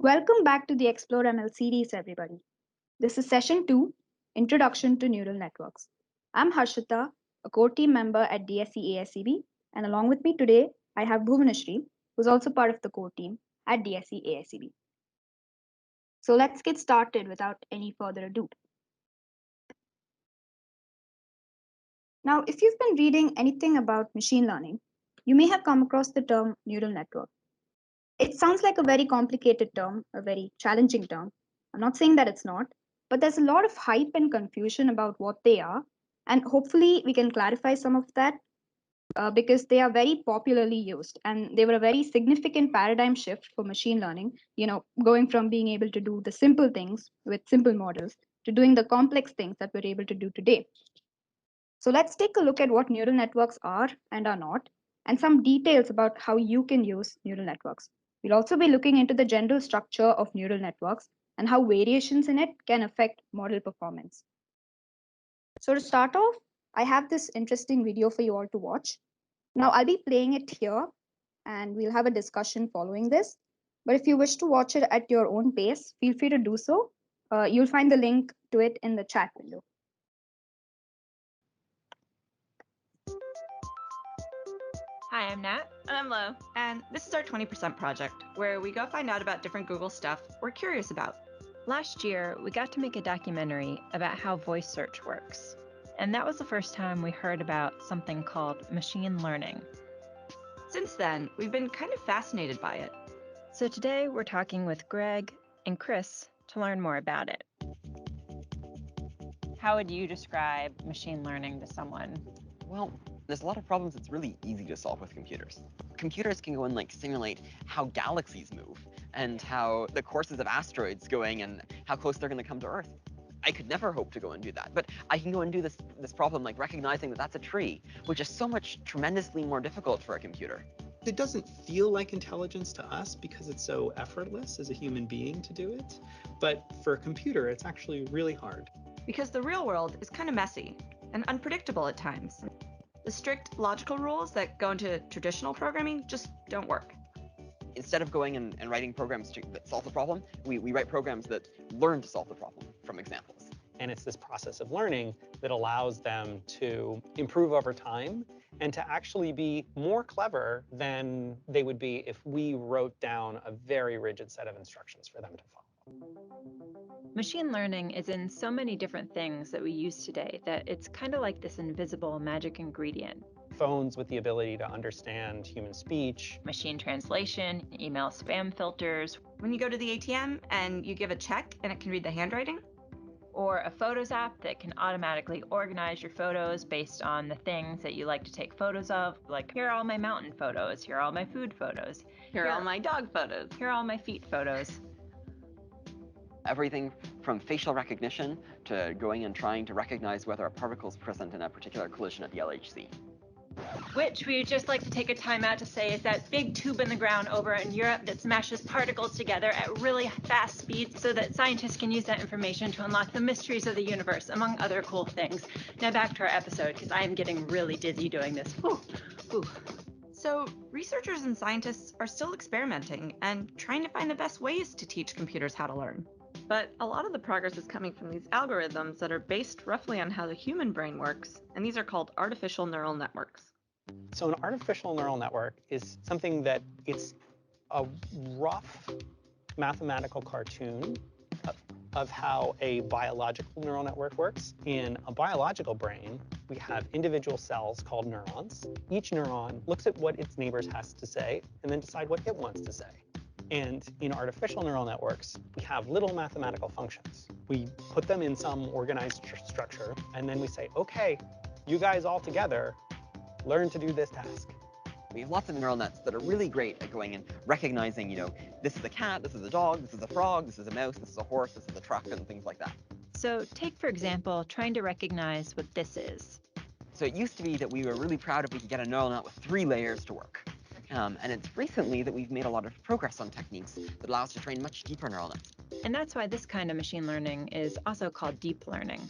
Welcome back to the Explore ML series, everybody. This is session 2, Introduction to Neural Networks. I'm Harshita, a core team member at DSC-ASEB, and along with me today, I have Bhuvanashri, who's also part of the core team at DSC-ASEB. So let's get started without any further ado. Now, if you've been reading anything about machine learning, you may have come across the term neural network. It sounds like a very complicated term, a very challenging term. I'm not saying that it's not, but there's a lot of hype and confusion about what they are. And hopefully, we can clarify some of that because they are very popularly used. And they were a very significant paradigm shift for machine learning, going from being able to do the simple things with simple models to doing the complex things that we're able to do today. So let's take a look at what neural networks are and are not, and some details about how you can use neural networks. We'll also be looking into the general structure of neural networks and how variations in it can affect model performance. So to start off, I have this interesting video for you all to watch. Now I'll be playing it here and we'll have a discussion following this. But if you wish to watch it at your own pace, feel free to do so. You'll find the link to it in the chat window. Hi, I'm Nat. And I'm Lo. And this is our 20% project, where we go find out about different Google stuff we're curious about. Last year, we got to make a documentary about how voice search works. And that was the first time we heard about something called machine learning. Since then, we've been kind of fascinated by it. So today, we're talking with Greg and Chris to learn more about it. How would you describe machine learning to someone? Well, there's a lot of problems it's really easy to solve with computers. Computers can go and simulate how galaxies move and how the courses of asteroids going and how close they're going to come to Earth. I could never hope to go and do that, but I can go and do this problem like recognizing that that's a tree, which is so much tremendously more difficult for a computer. It doesn't feel like intelligence to us because it's so effortless as a human being to do it, but for a computer, it's actually really hard. Because the real world is kind of messy and unpredictable at times. The strict logical rules that go into traditional programming just don't work. Instead of going and writing programs that solve the problem, we write programs that learn to solve the problem from examples. And it's this process of learning that allows them to improve over time and to actually be more clever than they would be if we wrote down a very rigid set of instructions for them to follow. Machine learning is in so many different things that we use today that it's kind of like this invisible magic ingredient. Phones with the ability to understand human speech. Machine translation, email spam filters. When you go to the ATM and you give a check and it can read the handwriting. Or a Photos app that can automatically organize your photos based on the things that you like to take photos of. Like, here are all my mountain photos, here are all my food photos. Here are all my dog photos. Here are all my feet photos. Everything from facial recognition to going and trying to recognize whether a particle is present in a particular collision at the LHC. Which we would just like to take a time out to say is that big tube in the ground over in Europe that smashes particles together at really fast speeds so that scientists can use that information to unlock the mysteries of the universe, among other cool things. Now back to our episode, because I am getting really dizzy doing this. Whew. Whew. So researchers and scientists are still experimenting and trying to find the best ways to teach computers how to learn. But a lot of the progress is coming from these algorithms that are based roughly on how the human brain works, and these are called artificial neural networks. So an artificial neural network is something that it's a rough mathematical cartoon of how a biological neural network works. In a biological brain, we have individual cells called neurons. Each neuron looks at what its neighbors has to say and then decide what it wants to say. And in artificial neural networks, we have little mathematical functions. We put them in some organized structure, and then we say, okay, you guys all together, learn to do this task. We have lots of neural nets that are really great at going and recognizing, this is a cat, this is a dog, this is a frog, this is a mouse, this is a horse, this is a truck, and things like that. So take, for example, trying to recognize what this is. So it used to be that we were really proud if we could get a neural net with 3 layers to work. And it's recently that we've made a lot of progress on techniques that allow us to train much deeper neural nets. And that's why this kind of machine learning is also called deep learning.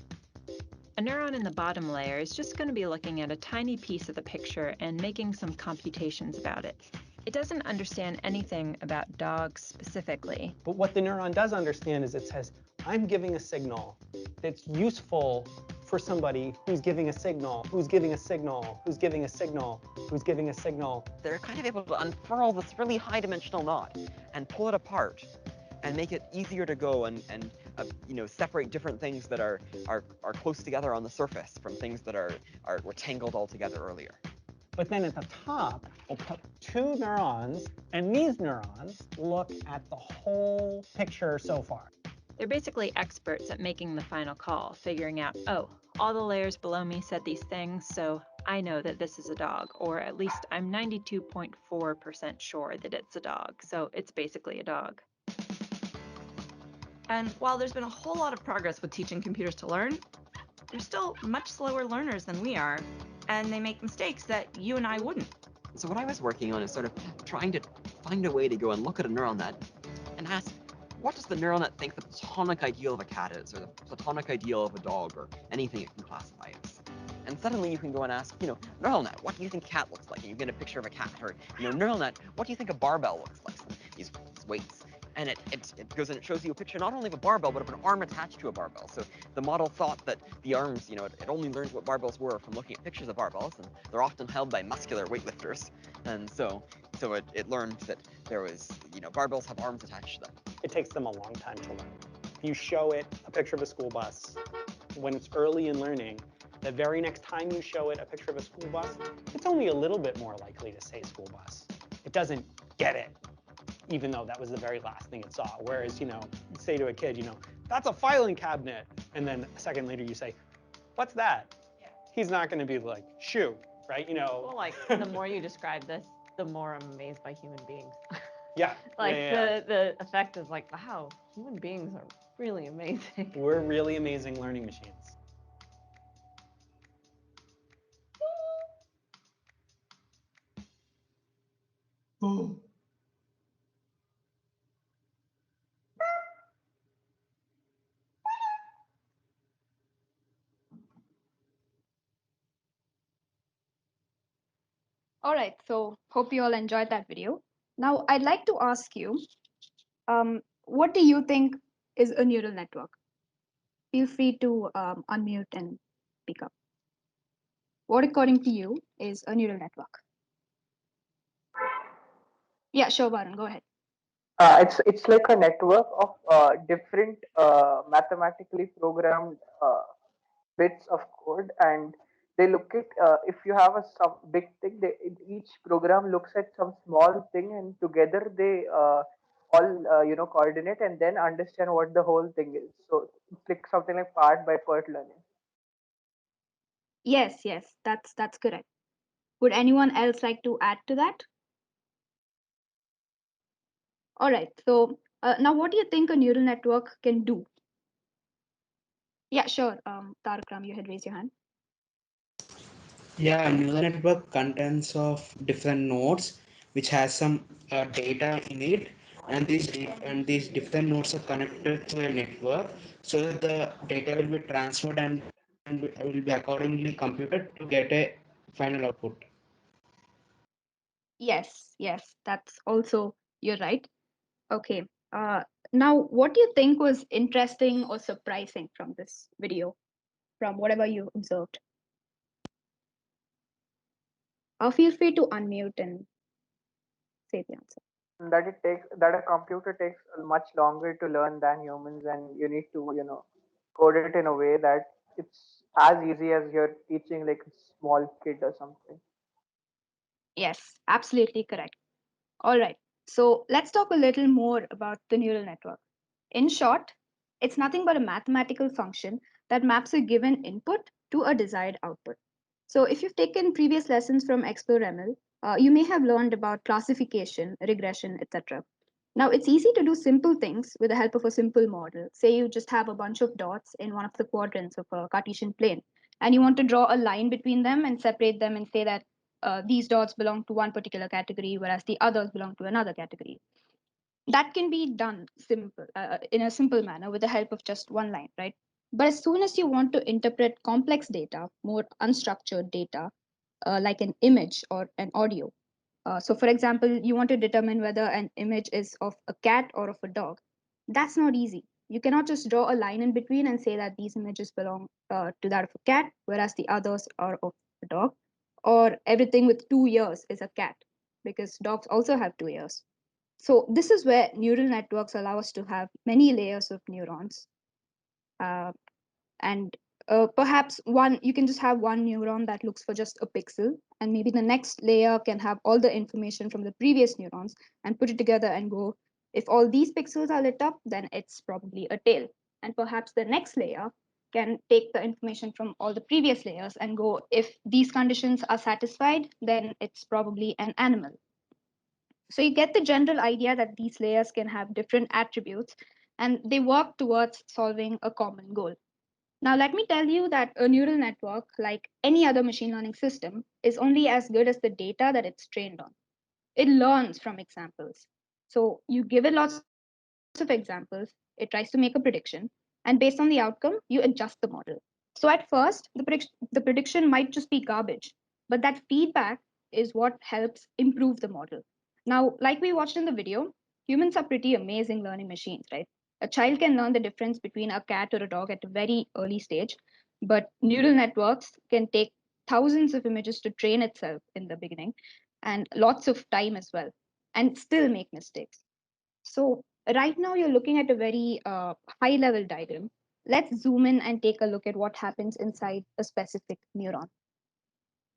A neuron in the bottom layer is just going to be looking at a tiny piece of the picture and making some computations about it. It doesn't understand anything about dogs specifically. But what the neuron does understand is it says, I'm giving a signal that's useful for somebody who's giving a signal, who's giving a signal, who's giving a signal, who's giving a signal. They're kind of able to unfurl this really high-dimensional knot and pull it apart and make it easier to go and separate different things that are close together on the surface from things that were tangled all together earlier. But then at the top, we'll put two neurons, and these neurons look at the whole picture so far. They're basically experts at making the final call, figuring out, oh, all the layers below me said these things, so I know that this is a dog, or at least I'm 92.4% sure that it's a dog, so it's basically a dog. And while there's been a whole lot of progress with teaching computers to learn, they're still much slower learners than we are, and they make mistakes that you and I wouldn't. So what I was working on is sort of trying to find a way to go and look at a neural net and ask, what does the neural net think the platonic ideal of a cat is, or the platonic ideal of a dog, or anything it can classify as? And suddenly you can go and ask, neural net, what do you think a cat looks like? And you get a picture of a cat. Or, neural net, what do you think a barbell looks like? So these weights. And it goes and it shows you a picture not only of a barbell, but of an arm attached to a barbell. So the model thought that the arms, it only learned what barbells were from looking at pictures of barbells, and they're often held by muscular weightlifters. And so it learned that there was, barbells have arms attached to them. It takes them a long time to learn. If you show it a picture of a school bus, when it's early in learning, the very next time you show it a picture of a school bus, it's only a little bit more likely to say school bus. It doesn't get it, even though that was the very last thing it saw. Whereas, you say to a kid, that's a filing cabinet. And then a second later you say, what's that? Yeah. He's not going to be like, shoe, right? Well, like, the more you describe this, the more I'm amazed by human beings. Yeah. The effect is like, wow, human beings are really amazing. We're really amazing learning machines. All right, so hope you all enjoyed that video. Now, I'd like to ask you, what do you think is a neural network? Feel free to unmute and speak up. What, according to you, is a neural network? Yeah, sure, Varun, go ahead. It's like a network of different mathematically programmed bits of code, and they look at if you have a some big thing, each program looks at some small thing, and together they all coordinate and then understand what the whole thing is. So it's like something like part by part learning. Yes, that's correct. Would anyone else like to add to that? All right, so now what do you think a neural network can do? Yeah, sure. Tarak Ram, you had raised your hand. Yeah, neural network contains of different nodes which has some data in it, and these different nodes are connected to a network so that the data will be transferred and will be accordingly computed to get a final output. Yes, that's also, you're right. Okay. Now, what do you think was interesting or surprising from this video, from whatever you observed? Feel free to unmute and say the answer. That a computer takes much longer to learn than humans, and you need to code it in a way that it's as easy as you're teaching like a small kid or something. Yes, absolutely correct. All right. So let's talk a little more about the neural network. In short, it's nothing but a mathematical function that maps a given input to a desired output. So if you've taken previous lessons from Explore ML, you may have learned about classification, regression, etc. Now, it's easy to do simple things with the help of a simple model. Say you just have a bunch of dots in one of the quadrants of a Cartesian plane, and you want to draw a line between them and separate them and say that these dots belong to one particular category, whereas the others belong to another category. That can be done in a simple manner with the help of just one line, right? But as soon as you want to interpret complex data, more unstructured data, like an image or an audio, So for example, you want to determine whether an image is of a cat or of a dog. That's not easy. You cannot just draw a line in between and say that these images belong to that of a cat, whereas the others are of a dog, or everything with 2 ears is a cat, because dogs also have 2 ears. So this is where neural networks allow us to have many layers of neurons. Uh, and perhaps one, you can just have one neuron that looks for just a pixel, and maybe the next layer can have all the information from the previous neurons and put it together and go, if all these pixels are lit up, then it's probably a tail. And perhaps the next layer can take the information from all the previous layers and go, if these conditions are satisfied, then it's probably an animal. So you get the general idea that these layers can have different attributes and they work towards solving a common goal. Now, let me tell you that a neural network, like any other machine learning system, is only as good as the data that it's trained on. It learns from examples. So you give it lots of examples, it tries to make a prediction, and based on the outcome, you adjust the model. So at first, the prediction might just be garbage, but that feedback is what helps improve the model. Now, like we watched in the video, humans are pretty amazing learning machines, right? A child can learn the difference between a cat or a dog at a very early stage, but neural networks can take thousands of images to train itself in the beginning and lots of time as well, and still make mistakes. So right now you're looking at a very high level diagram. Let's zoom in and take a look at what happens inside a specific neuron.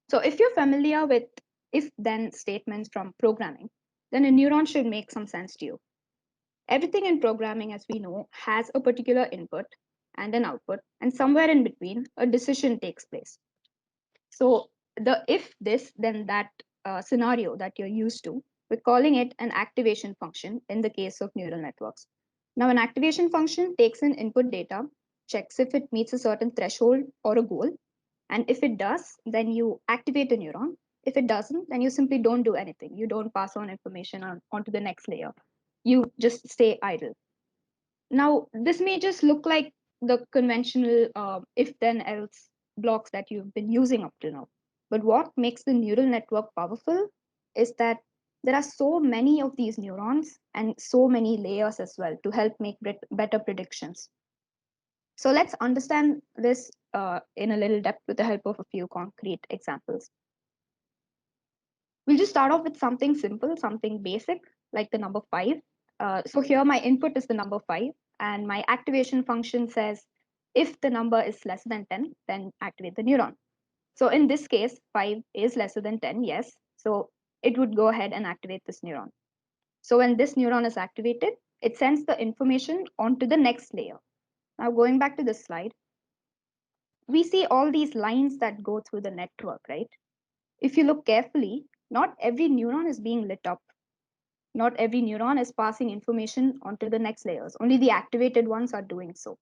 So if you're familiar with if then statements from programming, then a neuron should make some sense to you. Everything in programming, as we know, has a particular input and an output, and somewhere in between, a decision takes place. So the if this, then that scenario that you're used to, we're calling it an activation function in the case of neural networks. Now, an activation function takes in input data, checks if it meets a certain threshold or a goal, and if it does, then you activate a neuron. If it doesn't, then you simply don't do anything. You don't pass on information onto the next layer. You just stay idle. Now, this may just look like the conventional if then else blocks that you've been using up to now. But what makes the neural network powerful is that there are so many of these neurons and so many layers as well to help make better predictions. So let's understand this in a little depth with the help of a few concrete examples. We'll just start off with something simple, something basic, like the number 5. So here my input is the number 5, and my activation function says, if the number is less than 10, then activate the neuron. So in this case, 5 is lesser than 10, yes. So it would go ahead and activate this neuron. So when this neuron is activated, it sends the information onto the next layer. Now going back to this slide, we see all these lines that go through the network, right? If you look carefully, not every neuron is being lit up. Not every neuron is passing information onto the next layers. Only the activated ones are doing so.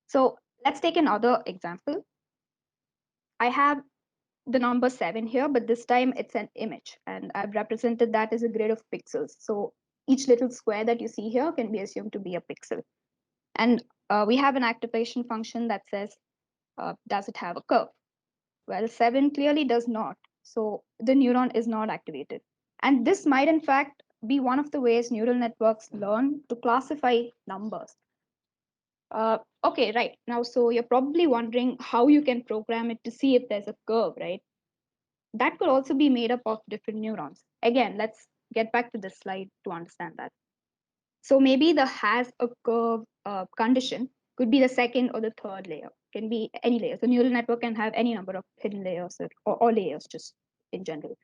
So let's take another example. I have the number 7 here, but this time it's an image, and I've represented that as a grid of pixels. So each little square that you see here can be assumed to be a pixel. And we have an activation function that says, does it have a curve? Well, 7 clearly does not. So the neuron is not activated. And this might, in fact, be one of the ways neural networks learn to classify numbers. Okay, right. Now, so you're probably wondering how you can program it to see if there's a curve, right? That could also be made up of different neurons. Again, let's get back to this slide to understand that. So maybe the has a curve condition could be the second or the third layer, can be any layer. So neural network can have any number of hidden layers or layers just in general.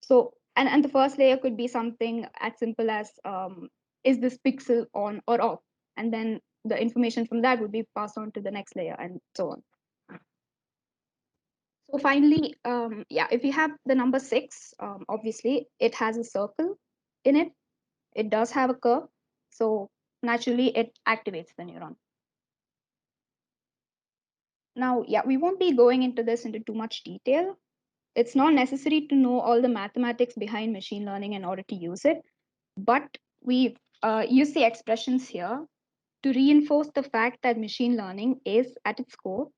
So, and the first layer could be something as simple as, is this pixel on or off? And then the information from that would be passed on to the next layer and so on. So finally, yeah, if you have the number 6, obviously it has a circle in it. It does have a curve. So naturally it activates the neuron. Now, yeah, we won't be going into this into too much detail. It's not necessary to know all the mathematics behind machine learning in order to use it, but we use the expressions here to reinforce the fact that machine learning is, at its core,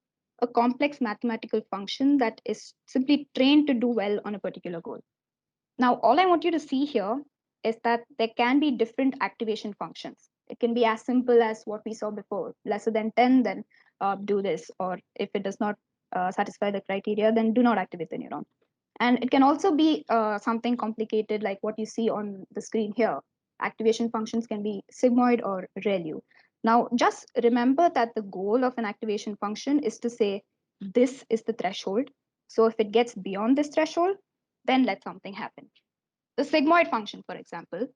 a complex mathematical function that is simply trained to do well on a particular goal. Now, all I want you to see here is that there can be different activation functions. It can be as simple as what we saw before, lesser than 10, then do this, or if it does not satisfy the criteria, then do not activate the neuron. And it can also be something complicated like what you see on the screen here. Activation functions can be sigmoid or ReLU. Now, just remember that the goal of an activation function is to say, this is the threshold. So if it gets beyond this threshold, then let something happen. The sigmoid function, for example,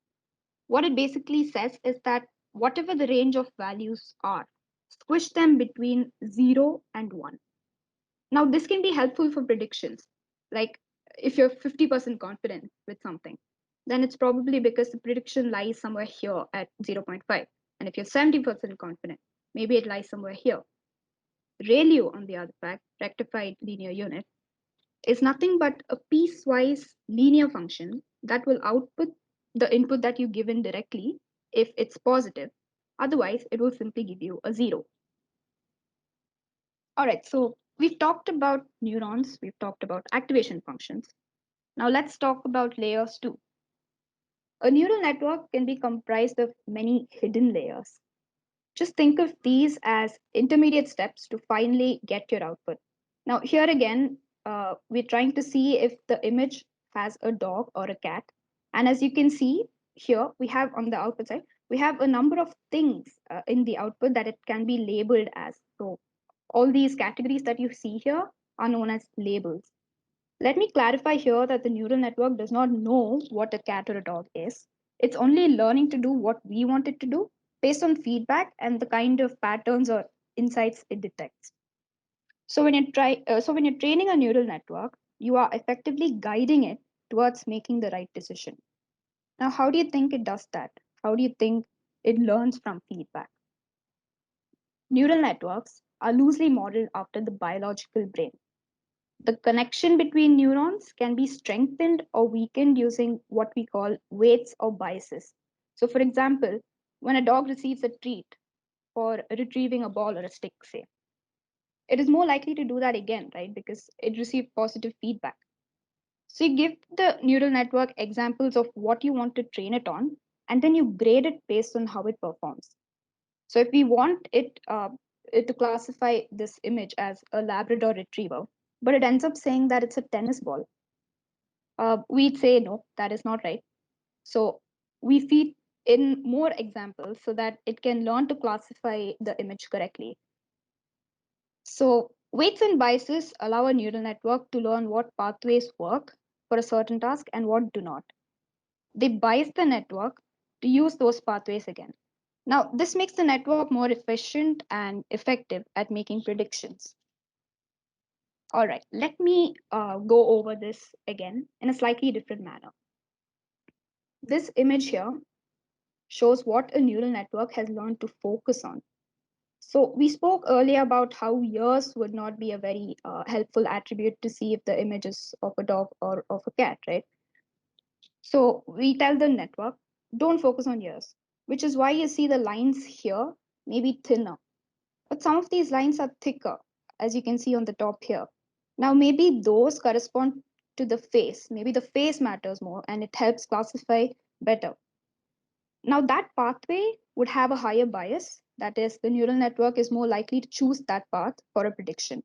what it basically says is that whatever the range of values are, squish them between 0 and 1. Now, this can be helpful for predictions. Like if you're 50% confident with something, then it's probably because the prediction lies somewhere here at 0.5. And if you're 70% confident, maybe it lies somewhere here. ReLU, on the other fact, rectified linear unit, is nothing but a piecewise linear function that will output the input that you give in directly if it's positive. Otherwise, it will simply give you a 0. All right, so we've talked about neurons, we've talked about activation functions. Now let's talk about layers too. A neural network can be comprised of many hidden layers. Just think of these as intermediate steps to finally get your output. Now, here again, we're trying to see if the image has a dog or a cat. And as you can see here, we have on the output side, we have a number of things in the output that it can be labeled as. So all these categories that you see here are known as labels. Let me clarify here that the neural network does not know what a cat or a dog is. It's only learning to do what we want it to do based on feedback and the kind of patterns or insights it detects. So when you're training a neural network, you are effectively guiding it towards making the right decision. Now, how do you think it does that? How do you think it learns from feedback? Neural networks are loosely modeled after the biological brain. The connection between neurons can be strengthened or weakened using what we call weights or biases. So, for example, when a dog receives a treat for retrieving a ball or a stick, say, it is more likely to do that again, right? Because it received positive feedback. So, you give the neural network examples of what you want to train it on, and then you grade it based on how it performs. So, if we want it to classify this image as a Labrador retriever, but it ends up saying that it's a tennis ball, we'd say no, that is not right. So we feed in more examples so that it can learn to classify the image correctly. So weights and biases allow a neural network to learn what pathways work for a certain task and what do not. They bias the network to use those pathways again. Now, this makes the network more efficient and effective at making predictions. All right, let me go over this again in a slightly different manner. This image here shows what a neural network has learned to focus on. So we spoke earlier about how years would not be a very helpful attribute to see if the image is of a dog or of a cat, right? So we tell the network, don't focus on years, which is why you see the lines here may be thinner. But some of these lines are thicker, as you can see on the top here. Now, maybe those correspond to the face. Maybe the face matters more and it helps classify better. Now, that pathway would have a higher bias. That is, the neural network is more likely to choose that path for a prediction.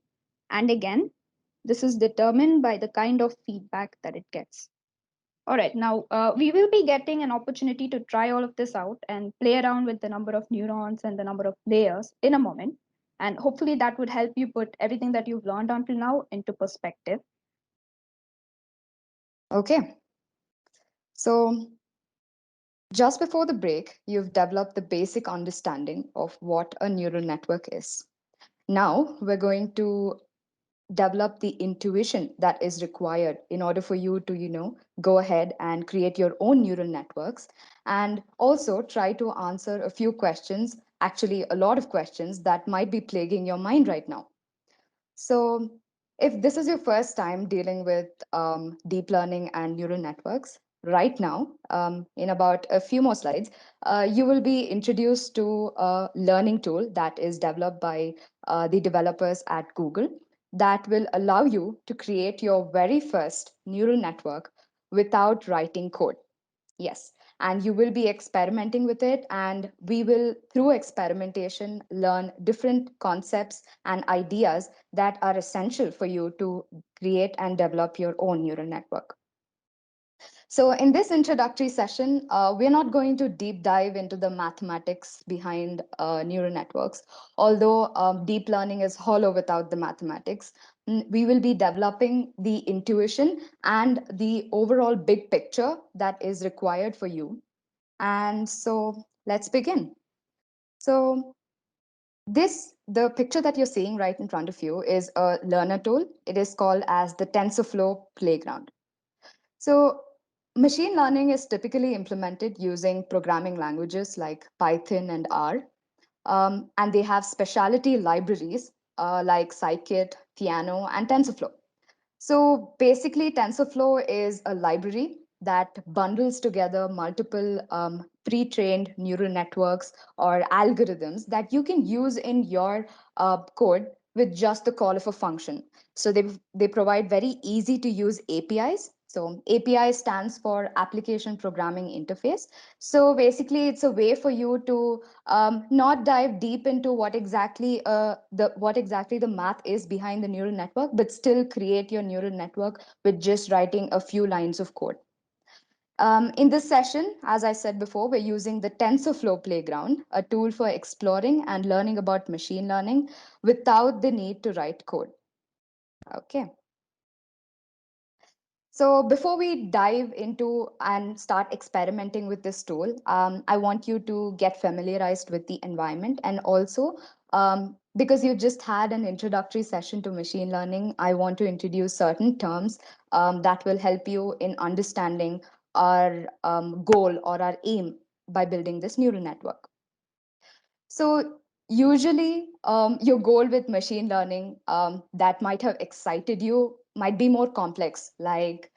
And again, this is determined by the kind of feedback that it gets. All right, now we will be getting an opportunity to try all of this out and play around with the number of neurons and the number of layers in a moment. And hopefully that would help you put everything that you've learned until now into perspective. Okay, so just before the break, you've developed the basic understanding of what a neural network is. Now we're going to develop the intuition that is required in order for you to, go ahead and create your own neural networks and also try to answer a few questions, actually a lot of questions that might be plaguing your mind right now. So, if this is your first time dealing with deep learning and neural networks, right now, in about a few more slides, you will be introduced to a learning tool that is developed by the developers at Google that will allow you to create your very first neural network without writing code. Yes. And you will be experimenting with it, and we will, through experimentation, learn different concepts and ideas that are essential for you to create and develop your own neural network. So, in this introductory session, we're not going to deep dive into the mathematics behind neural networks, although deep learning is hollow without the mathematics. We will be developing the intuition and the overall big picture that is required for you. And so, let's begin. So, the picture that you're seeing right in front of you is a learner tool. It is called as the Tensorflow Playground. So, machine learning is typically implemented using programming languages like Python and R, and they have specialty libraries like scikit, Theano, and TensorFlow. So basically, TensorFlow is a library that bundles together multiple pre-trained neural networks or algorithms that you can use in your code with just the call of a function. So they provide very easy to use APIs. So API stands for Application Programming Interface. So basically, it's a way for you to not dive deep into what exactly the math is behind the neural network, but still create your neural network with just writing a few lines of code. In this session, as I said before, we're using the TensorFlow Playground, a tool for exploring and learning about machine learning without the need to write code. Okay. So before we dive into and start experimenting with this tool, I want you to get familiarized with the environment, and also because you just had an introductory session to machine learning, I want to introduce certain terms that will help you in understanding our goal or our aim by building this neural network. So usually, your goal with machine learning that might have excited you might be more complex, like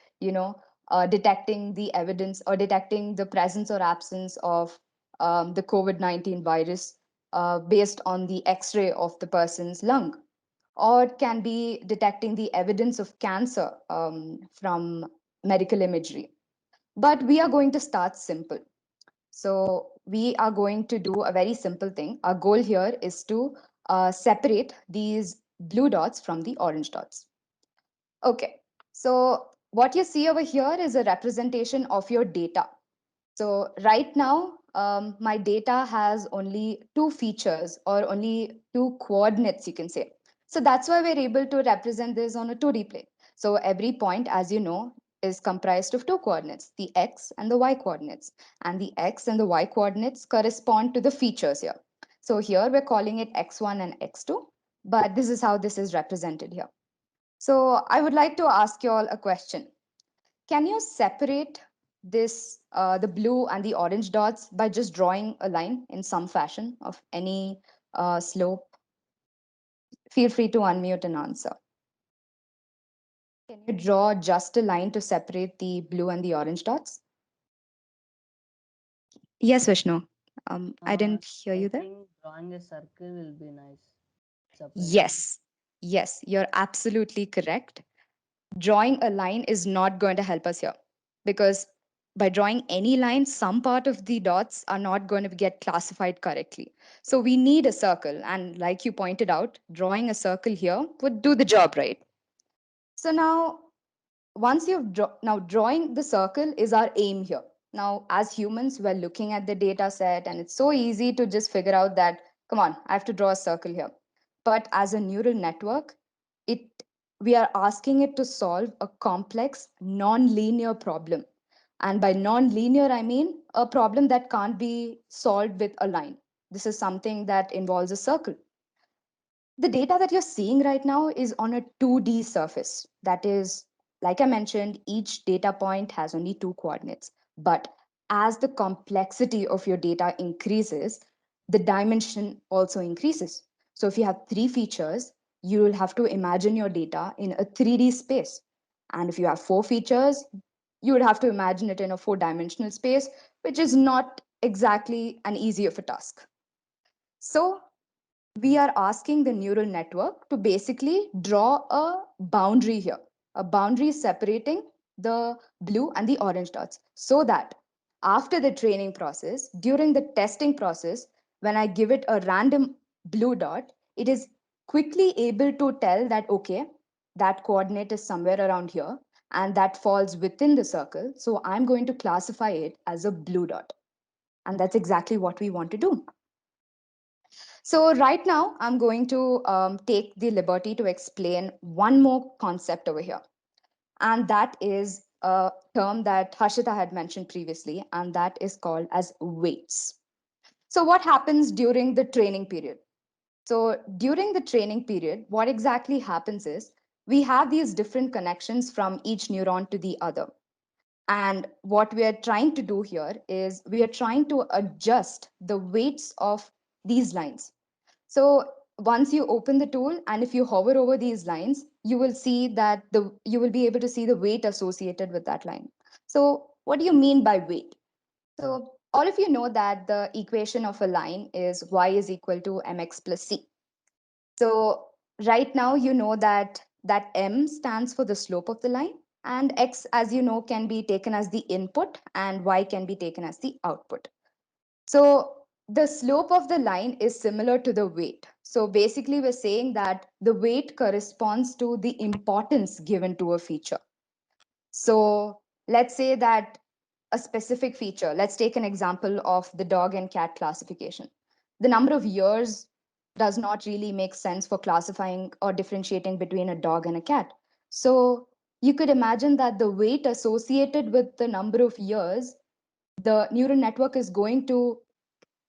detecting the evidence or detecting the presence or absence of the COVID-19 virus based on the X-ray of the person's lung, or it can be detecting the evidence of cancer from medical imagery. But we are going to start simple. So we are going to do a very simple thing. Our goal here is to separate these blue dots from the orange dots. Okay, so what you see over here is a representation of your data. So right now, my data has only two features or only two coordinates, you can say. So that's why we're able to represent this on a 2D plane. So every point, as you know, is comprised of two coordinates, the x and the y coordinates. And the x and the y coordinates correspond to the features here. So here we're calling it x1 and x2, but this is how this is represented here. So I would like to ask you all a question. Can you separate the blue and the orange dots by just drawing a line in some fashion of any slope? Feel free to unmute and answer. Can you draw just a line to separate the blue and the orange dots? Yes, Vishnu. I didn't hear I you there. think drawing a circle will be nice. Separating. Yes, yes, you're absolutely correct. Drawing a line is not going to help us here, because by drawing any line, some part of the dots are not going to get classified correctly. So we need a circle. And like you pointed out, drawing a circle here would do the job, right? So now, once now drawing the circle is our aim here. Now, as humans, we're looking at the data set, and it's so easy to just figure out that, come on, I have to draw a circle here. But as a neural network, it we are asking it to solve a complex non-linear problem. And by non-linear, I mean a problem that can't be solved with a line. This is something that involves a circle. The data that you're seeing right now is on a 2D surface. That is, like I mentioned, each data point has only two coordinates. But as the complexity of your data increases, the dimension also increases. So if you have three features, you will have to imagine your data in a 3D space. And if you have four features, you would have to imagine it in a four-dimensional space, which is not exactly an easy of a task. So we are asking the neural network to basically draw a boundary here, a boundary separating the blue and the orange dots, so that after the training process, during the testing process, when I give it a random blue dot, it is quickly able to tell that, okay, that coordinate is somewhere around here and that falls within the circle. So I'm going to classify it as a blue dot. And that's exactly what we want to do. So right now, I'm going to take the liberty to explain one more concept over here. And that is a term that Harshita had mentioned previously, and that is called as weights. So what happens during the training period? So during the training period, what exactly happens is we have these different connections from each neuron to the other. And what we are trying to do here is we are trying to adjust the weights of these lines. So once you open the tool and if you hover over these lines, you will see that you will be able to see the weight associated with that line. So what do you mean by weight? So all of you know that the equation of a line is y is equal to mx plus c. So right now you know that m stands for the slope of the line, and x, as you know, can be taken as the input and y can be taken as the output. So the slope of the line is similar to the weight. So basically, we're saying that the weight corresponds to the importance given to a feature. So let's say that a specific feature, let's take an example of the dog and cat classification. The number of years does not really make sense for classifying or differentiating between a dog and a cat. So you could imagine that the weight associated with the number of years, the neural network is going to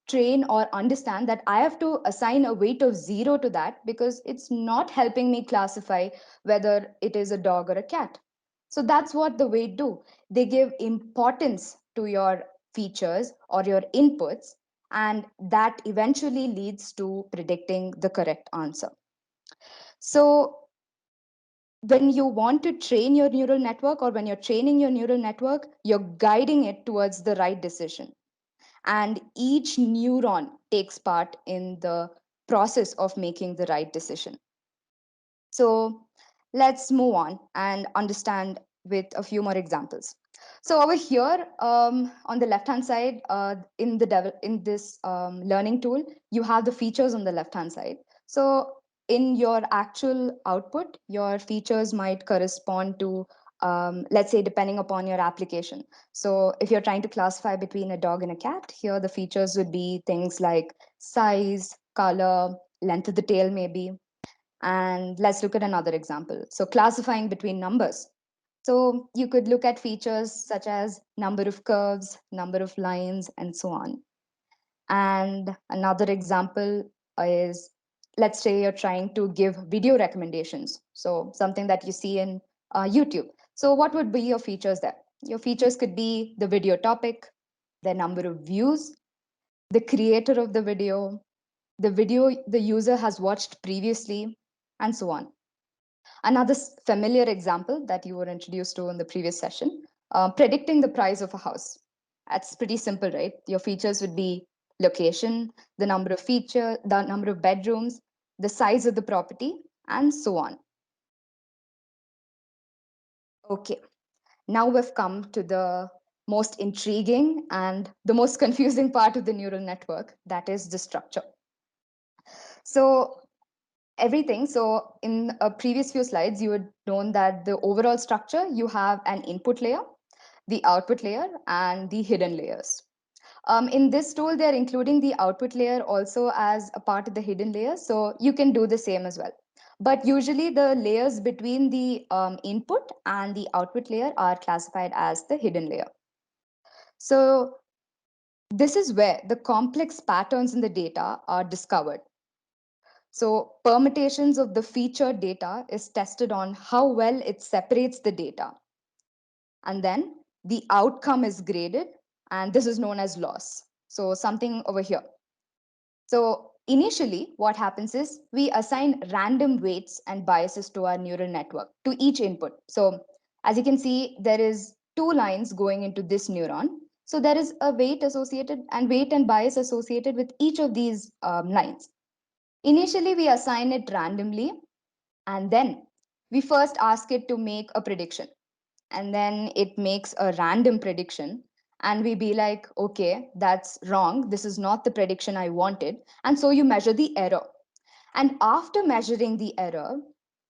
train or understand that I have to assign a weight of 0 to that because it's not helping me classify whether it is a dog or a cat. So that's what the weight do. They give importance to your features or your inputs, and that eventually leads to predicting the correct answer. So when you want to train your neural network or when you're training your neural network, you're guiding it towards the right decision, and each neuron takes part in the process of making the right decision. So let's move on and understand with a few more examples. So over here on the left hand side, in this learning tool, you have the features on the left hand side. So in your actual output, your features might correspond to, let's say, depending upon your application. So if you're trying to classify between a dog and a cat, here the features would be things like size, color, length of the tail, maybe. And let's look at another example. So classifying between numbers. So you could look at features such as number of curves, number of lines, and so on. And another example is, let's say you're trying to give video recommendations. So something that you see in YouTube. So what would be your features there? Your features could be the video topic, the number of views, the creator of the video the user has watched previously, and so on. Another familiar example that you were introduced to in the previous session, predicting the price of a house. That's pretty simple, right? Your features would be location, the number of bedrooms, the size of the property, and so on. Okay, now we've come to the most intriguing and the most confusing part of the neural network, that is the structure. So everything. So in a previous few slides, you had known that the overall structure, you have an input layer, the output layer, and the hidden layers. In this tool, they're including the output layer also as a part of the hidden layer. So you can do the same as well. But usually the layers between the input and the output layer are classified as the hidden layer. So this is where the complex patterns in the data are discovered. So permutations of the featured data is tested on how well it separates the data. And then the outcome is graded, and this is known as loss. So something over here. So initially, what happens is we assign random weights and biases to our neural network, to each input. So as you can see, there is two lines going into this neuron. So there is a weight associated and weight and bias associated with each of these lines. Initially, we assign it randomly, and then we first ask it to make a prediction. and then it makes a random prediction, and we be like, okay, that's wrong, this is not the prediction I wanted, and so you measure the error. And after measuring the error,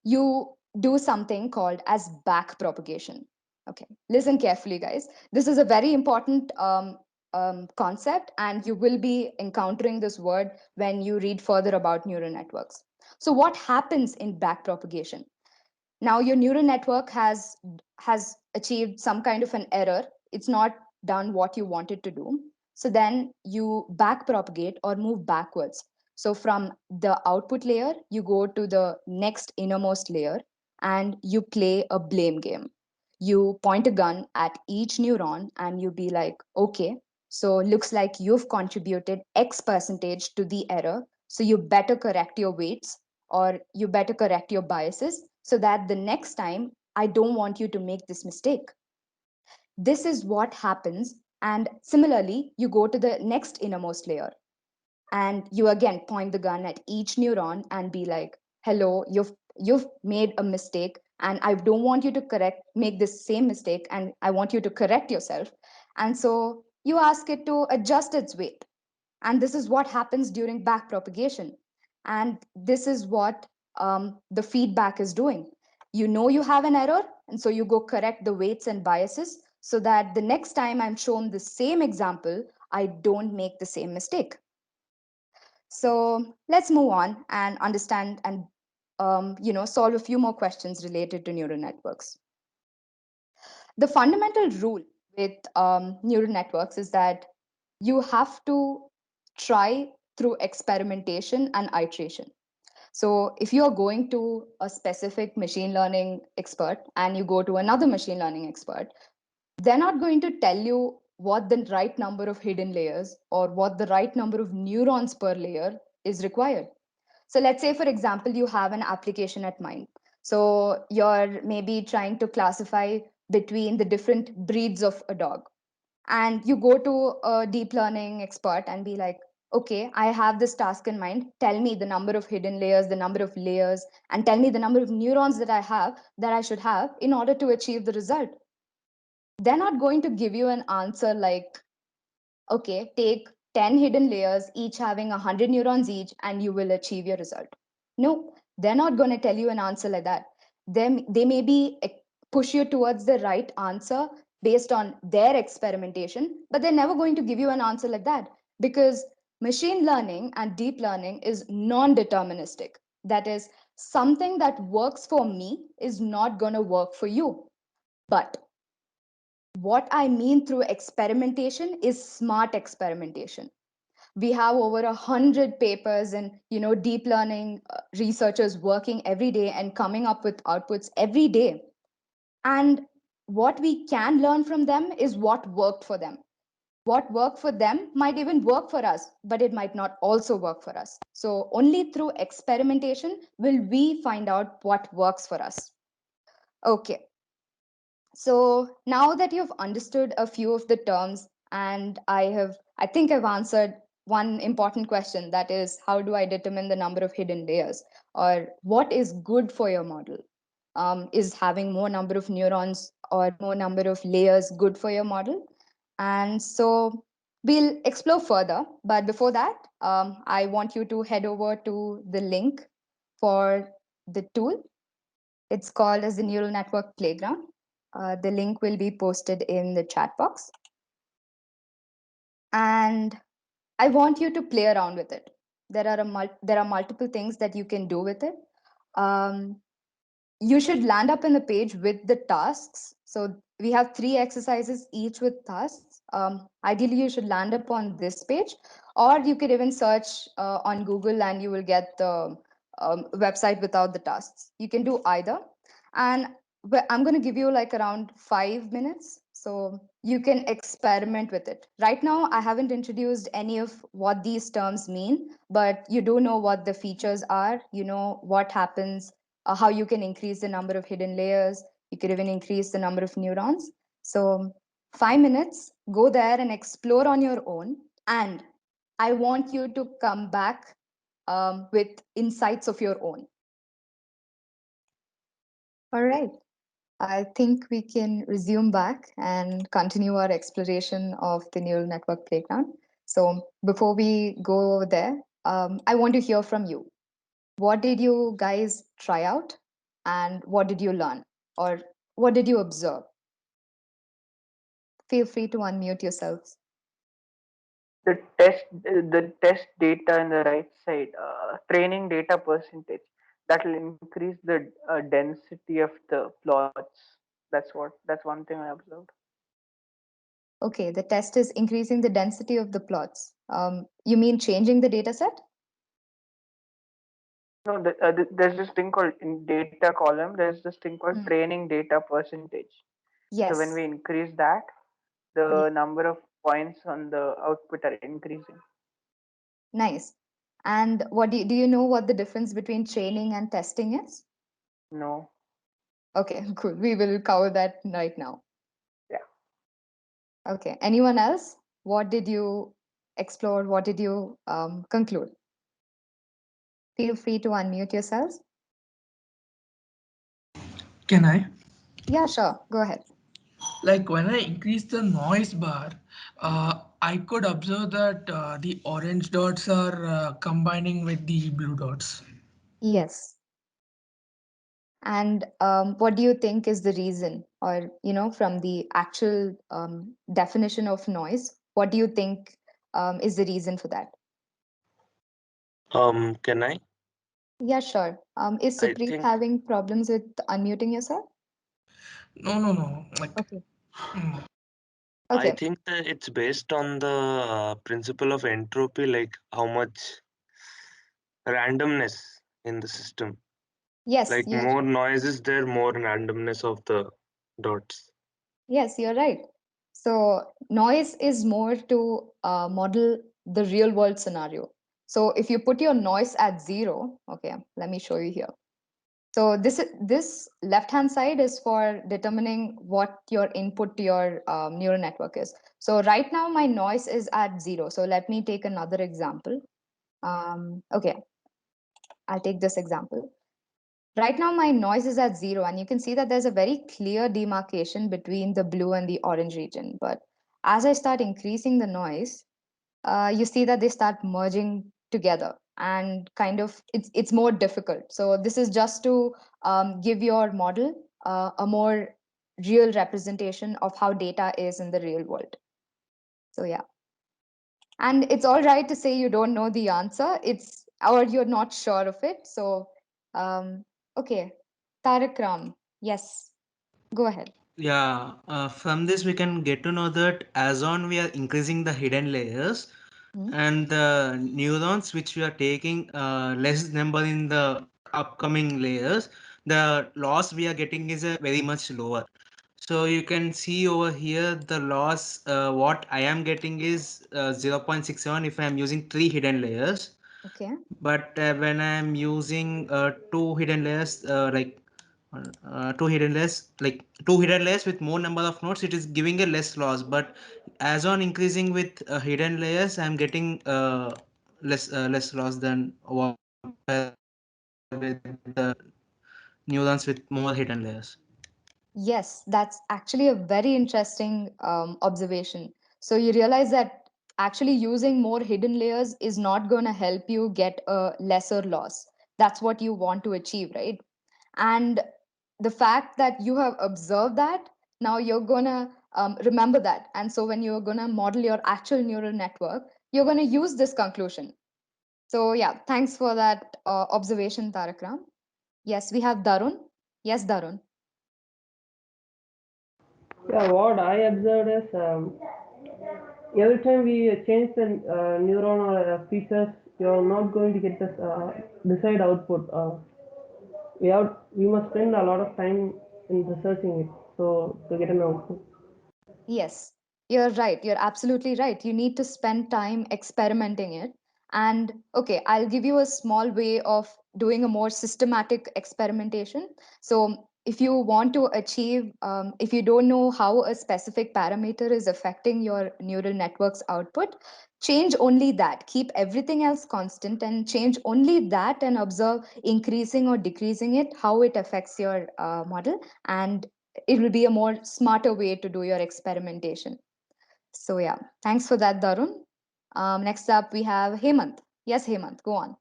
you do something called as back propagation. Okay, listen carefully, guys. This is a very important concept, and you will be encountering this word when you read further about neural networks. So what happens in back propagation? Now your neural network has achieved some kind of an error. It's not done what you wanted to do. So then you back propagate or move backwards. So from the output layer, you go to the next innermost layer and you play a blame game. You point a gun at each neuron and you be like, okay, so looks like you've contributed X percentage to the error, so you better correct your weights or you better correct your biases so that the next time I don't want you to make this mistake. This is what happens. And similarly, you go to the next innermost layer and you again point the gun at each neuron and be like, hello, you've made a mistake and I don't want you to make this same mistake, and I want you to correct yourself. And so you ask it to adjust its weight, and this is what happens during back propagation. And this is what the feedback is doing. You know you have an error, and so you go correct the weights and biases so that the next time I'm shown the same example, I don't make the same mistake. So let's move on and understand and solve a few more questions related to neural networks. The fundamental rule with neural networks is that you have to try through experimentation and iteration. So if you are going to a specific machine learning expert and you go to another machine learning expert, they're not going to tell you what the right number of hidden layers or what the right number of neurons per layer is required. So let's say, for example, you have an application at mind. So you're maybe trying to classify between the different breeds of a dog. And you go to a deep learning expert and be like, okay, I have this task in mind. Tell me the number of hidden layers, the number of layers, and tell me the number of neurons that I should have in order to achieve the result. They're not going to give you an answer like, okay, take 10 hidden layers, each having 100 neurons each, and you will achieve your result. No, they're not going to tell you an answer like that. They maybe push you towards the right answer based on their experimentation, but they're never going to give you an answer like that because machine learning and deep learning is non-deterministic. That is, something that works for me is not going to work for you. But what I mean through experimentation is smart experimentation. We have over 100 papers and deep learning researchers working every day and coming up with outputs every day. And what we can learn from them is what worked for them. What worked for them might even work for us, but it might not also work for us. So only through experimentation will we find out what works for us. Okay, so now that you've understood a few of the terms, and I think I've answered one important question, that is, how do I determine the number of hidden layers? Or what is good for your model? Is having more number of neurons or more number of layers good for your model? And so we'll explore further. But before that, I want you to head over to the link for the tool. It's called as the Neural Network Playground. The link will be posted in the chat box. And I want you to play around with it. There are multiple things that you can do with it. Um, you should land up in the page with the tasks. So we have 3 exercises, each with tasks. Ideally, you should land up on this page, or you could even search on Google and you will get the website without the tasks. You can do either. And I'm going to give you like around 5 minutes. So you can experiment with it. Right now, I haven't introduced any of what these terms mean, but you do know what the features are. You know what happens, how you can increase the number of hidden layers. You could even increase the number of neurons. So 5 minutes, go there and explore on your own. And I want you to come back with insights of your own. All right. I think we can resume back and continue our exploration of the neural network playground. So before we go over there, I want to hear from you. What did you guys try out and what did you learn? Or what did you observe? Feel free to unmute yourselves. The test data in the right side, training data percentage, that will increase the density of the plots. That's one thing I observed. Okay, the test is increasing the density of the plots. You mean changing the data set? No, there's this thing called in data column. There's this thing called Mm. training data percentage. So when Yes. we increase that, Yeah. the number of points on the output are increasing. Nice. And what do you know what the difference between training and testing is? No, Okay, cool. We will cover that right now. yeah. Okay. Anyone else? What did you explore? What did you conclude? Feel free to unmute yourselves. Can I? Yeah, sure. Go ahead. Like when I increase the noise bar, I could observe that the orange dots are combining with the blue dots. Yes. And what do you think is the reason, or from the actual definition of noise, what do you think is the reason for that? Can I? Yeah, sure. Is I Supreet think having problems with unmuting yourself? No, no, no. Like, Okay. I Okay. think that it's based on the principle of entropy, like how much randomness in the system. Yes, Like more noise is there, more randomness of the dots. you're right. So noise is more to model the real world scenario. So if you put your noise at zero, okay, let me show you here. So this left hand side is for determining what your input to your neural network is. So right now my noise is at zero. So let me take another example. Okay, I'll take this example. Right now my noise is at zero, and you can see that there's a very clear demarcation between the blue and the orange region. But as I start increasing the noise, you see that they start merging together, and kind of it's more difficult. So this is just to give your model a more real representation of how data is in the real world. So yeah, and it's all right to say you don't know the answer, it's or you're not sure of it. So okay, Tarak Ram, yes, go ahead. Yeah, from this we can get to know that as on we are increasing the hidden layers Hmm? and the neurons which we are taking less number in the upcoming layers, the loss we are getting is very much lower. So you can see over here the loss, what I am getting is 0.67 if I am using 3 hidden layers. Okay. But when I am using two hidden layers, like 2 hidden layers with more number of nodes, it is giving a less loss. But as on increasing with hidden layers, I am getting less loss than what with the neurons with more hidden layers. Yes, that's actually a very interesting observation. So you realize that actually using more hidden layers is not going to help you get a lesser loss. That's what you want to achieve, right? And the fact that you have observed that, now you're going to remember that. And so when you're going to model your actual neural network, you're going to use this conclusion. So yeah, thanks for that observation, Tarakram. Yes, we have Darun. Yes, Darun. Yeah, what I observed is every time we change the neuron or features, you're not going to get the desired output. We must spend a lot of time in researching it so to get an output. Yes, you're right. You're absolutely right. You need to spend time experimenting it. And okay, I'll give you a small way of doing a more systematic experimentation. So, if you want to achieve, if you don't know how a specific parameter is affecting your neural network's output, change only that. Keep everything else constant and change only that and observe increasing or decreasing it, how it affects your model. And it will be a more smarter way to do your experimentation. So yeah, thanks for that, Darun. Next up, we have Hemant. Yes, Hemant, go on.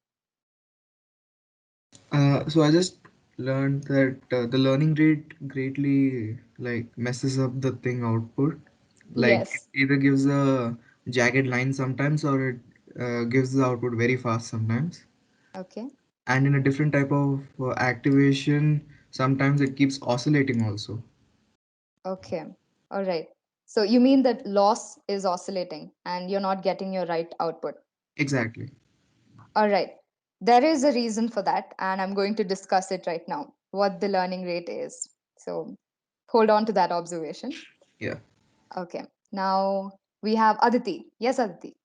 So I just learned that the learning rate greatly like messes up the thing output. Like it Yes. either gives a jagged line sometimes, or it gives the output very fast sometimes. Okay. And in a different type of activation, sometimes it keeps oscillating also. Okay. All right. So you mean that loss is oscillating and you're not getting your right output. Exactly. All right. There is a reason for that, and I'm going to discuss it right now, what the learning rate is. So hold on to that observation. Yeah. Okay. Now we have Aditi. Yes, Aditi.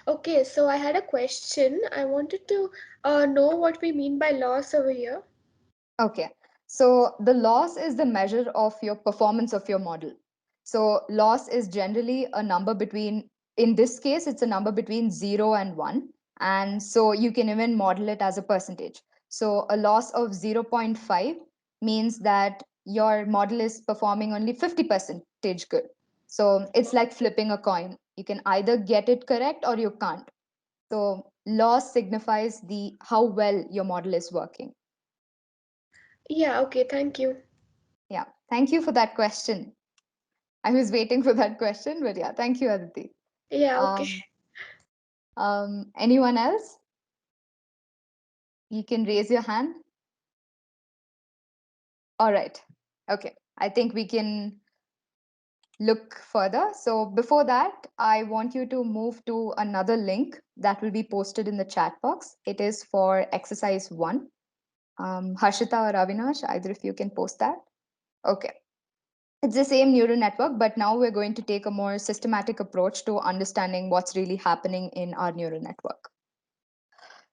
Okay, so I had a question. I wanted to know what we mean by loss over here. Okay. So the loss is the measure of your performance of your model. So loss is generally a number between, in this case, it's a number between 0 and 1. And so you can even model it as a percentage. So a loss of 0.5 means that your model is performing only 50% good. So it's like flipping a coin. You can either get it correct or you can't. So loss signifies the how well your model is working. Yeah, okay, thank you. Yeah, thank you for that question. I was waiting for that question, but yeah, thank you, Aditi. Yeah, okay. Um, Anyone else? You can raise your hand. All right. Okay. I think we can look further. So before that, I want you to move to another link that will be posted in the chat box. It is for exercise 1. Harshita or Avinash, either of you can post that. Okay. It's the same neural network, but now we're going to take a more systematic approach to understanding what's really happening in our neural network.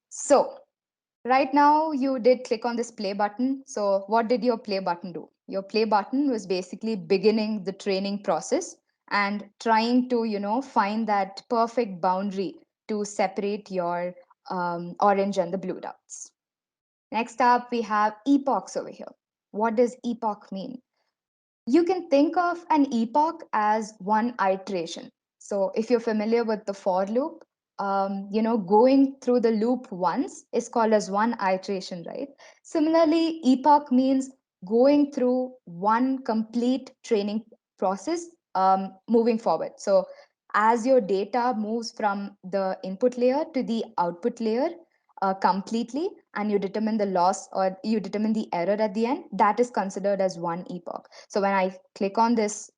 So, right now you did click on this play button. So, what did your play button do? Your play button was basically beginning the training process and trying to, find that perfect boundary to separate your orange and the blue dots. Next up, we have epochs over here. What does epoch mean? You can think of an epoch as one iteration. So if you're familiar with the for loop, going through the loop once is called as one iteration, right? Similarly, epoch means going through one complete training process, moving forward. So as your data moves from the input layer to the output layer, completely, and you determine the loss or you determine the error at the end, that is considered as one epoch. So when I click on this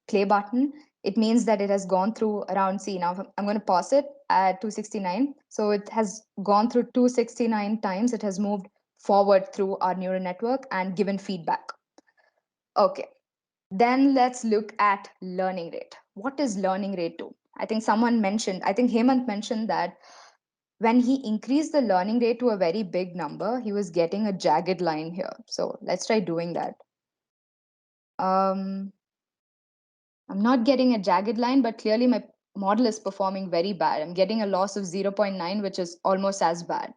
play button, it means that it has gone through around, see, now I'm going to pause it at 269. So it has gone through 269 times. It has moved forward through our neural network and given feedback. Okay. Then let's look at learning rate. What is learning rate do? I think Hemant mentioned that when he increased the learning rate to a very big number, he was getting a jagged line here. So let's try doing that. Um, I'm not getting a jagged line, but clearly my model is performing very bad. I'm getting a loss of 0.9, which is almost as bad.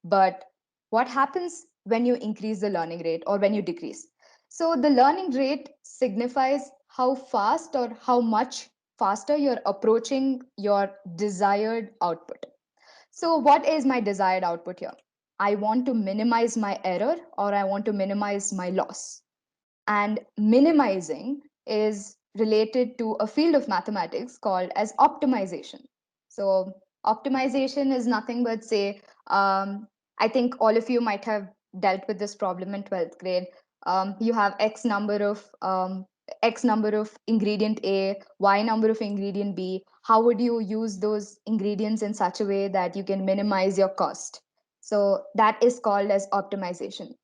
But what happens when you increase the learning rate or when you decrease? So the learning rate signifies how fast or how much faster you're approaching your desired output. So what is my desired output here? I want to minimize my error or I want to minimize my loss. And minimizing is related to a field of mathematics called as optimization. So optimization is nothing but, say, I think all of you might have dealt with this problem in 12th grade. You have x number of ingredient A, y number of ingredient B. How would you use those ingredients in such a way that you can minimize your cost? So that is called as optimization.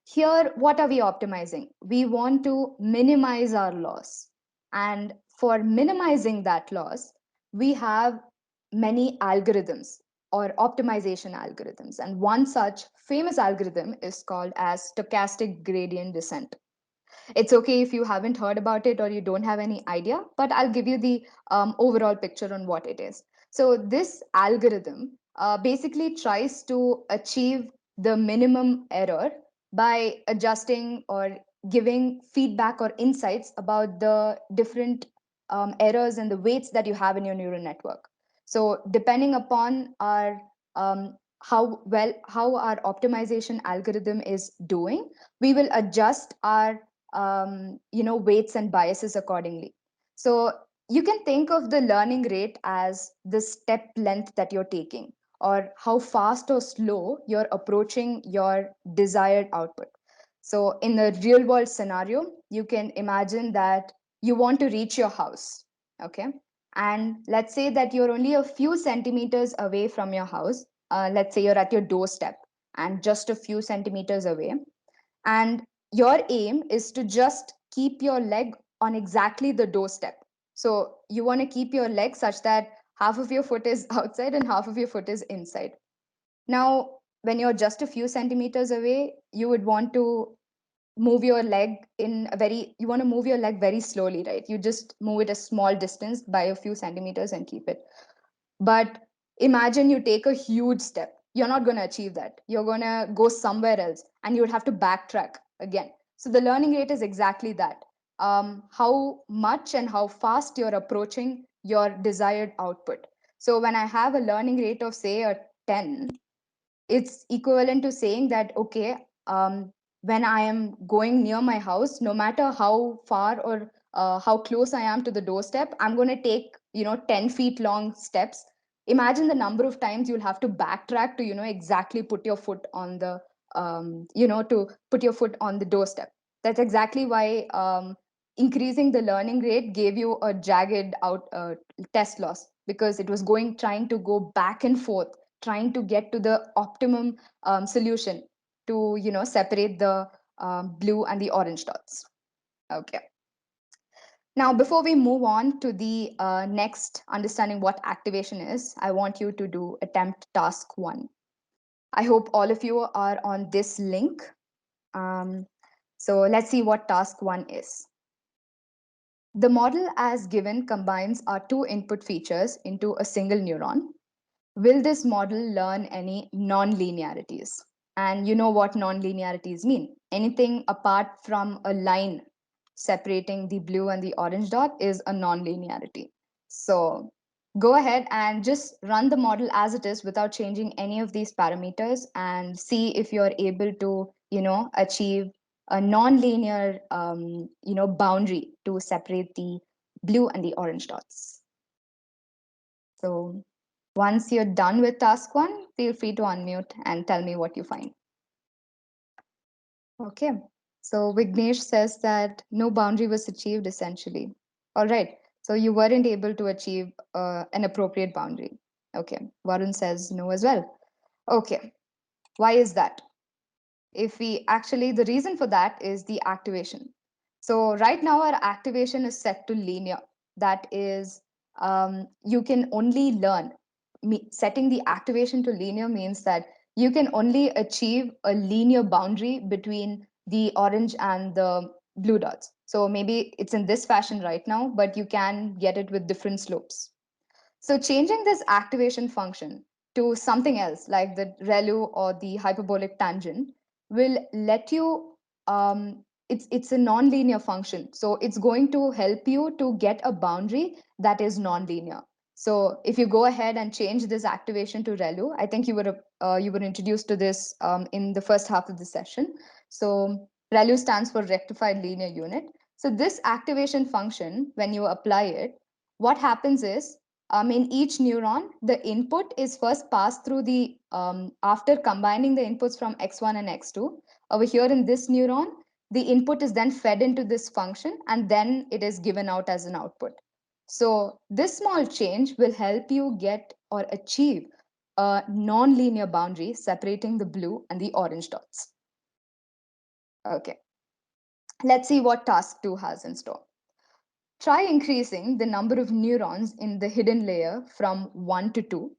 Here, what are we optimizing? We want to minimize our loss. And for minimizing that loss, we have many algorithms or optimization algorithms. And one such famous algorithm is called as stochastic gradient descent. It's okay if you haven't heard about it or you don't have any idea, but I'll give you the overall picture on what it is. So, this algorithm basically tries to achieve the minimum error by adjusting or giving feedback or insights about the different errors and the weights that you have in your neural network. So depending upon our how our optimization algorithm is doing, we will adjust our weights and biases accordingly. So you can think of the learning rate as the step length that you're taking, or how fast or slow you're approaching your desired output. So in the real world scenario, you can imagine that you want to reach your house, okay? And let's say that you're only a few centimeters away from your house. Let's say you're at your doorstep and just a few centimeters away. And your aim is to just keep your leg on exactly the doorstep. So you want to keep your leg such that half of your foot is outside and half of your foot is inside. Now, when you're just a few centimeters away, you would want to move your leg you want to move your leg very slowly, right? You just move it a small distance by a few centimeters and keep it. But imagine you take a huge step. You're not going to achieve that. You're going to go somewhere else and you would have to backtrack again. So the learning rate is exactly that. How much and how fast you're approaching your desired output. So when I have a learning rate of, say, a 10, it's equivalent to saying that, okay, when I am going near my house, no matter how far or how close I am to the doorstep, I'm going to take 10 feet long steps. Imagine the number of times you'll have to backtrack to exactly put your foot on the to put your foot on the doorstep. That's exactly why increasing the learning rate gave you a jagged out test loss, because it was going trying to go back and forth, trying to get to the optimum solution to separate the blue and the orange dots. Okay. Now, before we move on to the next understanding what activation is, I want you to do attempt task 1. I hope all of you are on this link. So let's see what task 1 is. The model as given combines our two input features into a single neuron. Will this model learn any non-linearities? And you know what non-linearities mean. Anything apart from a line separating the blue and the orange dot is a non-linearity. So go ahead and just run the model as it is without changing any of these parameters and see if you're able to, achieve a non-linear, boundary to separate the blue and the orange dots. So once you're done with task 1, feel free to unmute and tell me what you find. Okay, so Vignesh says that no boundary was achieved essentially. All right, so you weren't able to achieve an appropriate boundary. Okay, Varun says no as well. Okay, why is that? If we actually, the reason for that is the activation. So right now our activation is set to linear. That is, you can only learn. Setting the activation to linear means that you can only achieve a linear boundary between the orange and the blue dots. So maybe it's in this fashion right now, but you can get it with different slopes. So changing this activation function to something else like the ReLU or the hyperbolic tangent will let you, it's a nonlinear function. So it's going to help you to get a boundary that is nonlinear. So if you go ahead and change this activation to ReLU, I think you were introduced to this in the first half of the session. So ReLU stands for rectified linear unit. So this activation function, when you apply it, what happens is, in each neuron, the input is first passed through the, after combining the inputs from x1 and x2. Over here in this neuron, the input is then fed into this function and then it is given out as an output. So this small change will help you get or achieve a non-linear boundary separating the blue and the orange dots. Okay, let's see what task 2 has in store. Try increasing the number of neurons in the hidden layer from 1 to 2,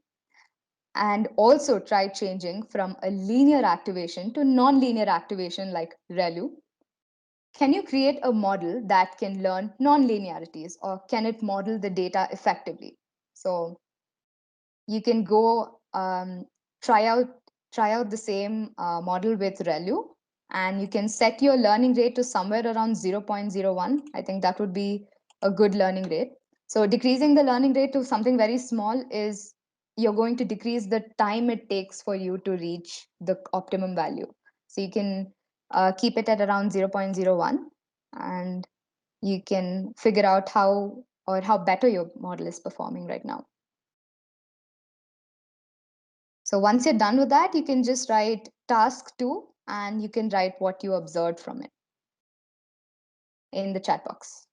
and also try changing from a linear activation to non-linear activation like ReLU. Can you create a model that can learn non-linearities, or can it model the data effectively? So you can go try out the same model with ReLU and you can set your learning rate to somewhere around 0.01. I think that would be a good learning rate. So decreasing the learning rate to something very small is you're going to decrease the time it takes for you to reach the optimum value. So you can keep it at around 0.01, and you can figure out how better your model is performing right now. So once you're done with that, you can just write task 2, and you can write what you observed from it in the chat box.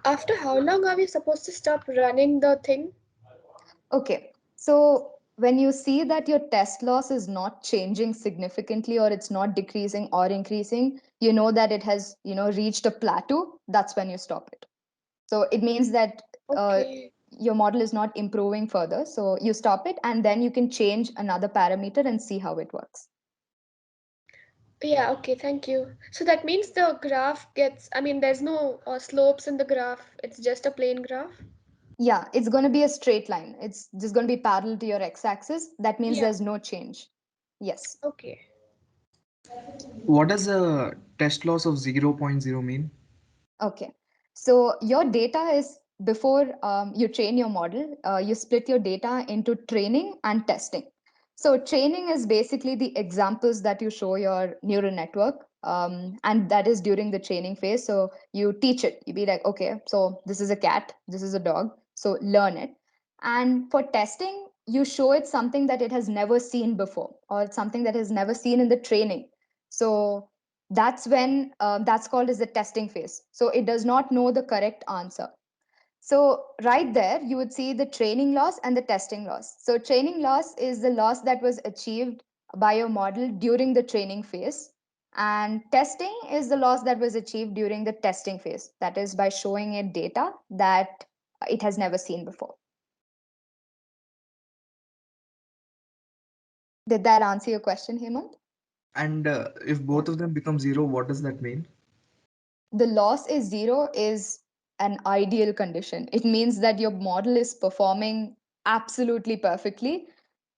After how long are we supposed to stop running the thing? Okay, so when you see that your test loss is not changing significantly, or it's not decreasing or increasing, you know that it has reached a plateau. That's when you stop it. So it means that Okay. your model is not improving further. So you stop it, and then you can change another parameter and see how it works. Yeah, okay, thank you. So that means the graph gets, I mean, there's no slopes in the graph, it's just a plain graph? Yeah, it's going to be a straight line. It's just going to be parallel to your x-axis. That means Yeah, there's no change. Yes. okay. What does a test loss of 0.0 mean? Okay. So your data is before you train your model, you split your data into training and testing. So training is basically the examples that you show your neural network, and that is during the training phase. So you teach it. You be like, okay, so this is a cat, this is a dog. So learn it. And for testing, you show it something that it has never seen before, or something that has never seen in the training. So that's when that's called as the testing phase. So it does not know the correct answer. So right there you would see the training loss and the testing loss. So training loss is the loss that was achieved by your model during the training phase, and testing is the loss that was achieved during the testing phase, that is by showing it data that it has never seen before. Did that answer your question, Hemant? And if both of them become zero, what does that mean? The loss is zero is an ideal condition. It means that your model is performing absolutely perfectly,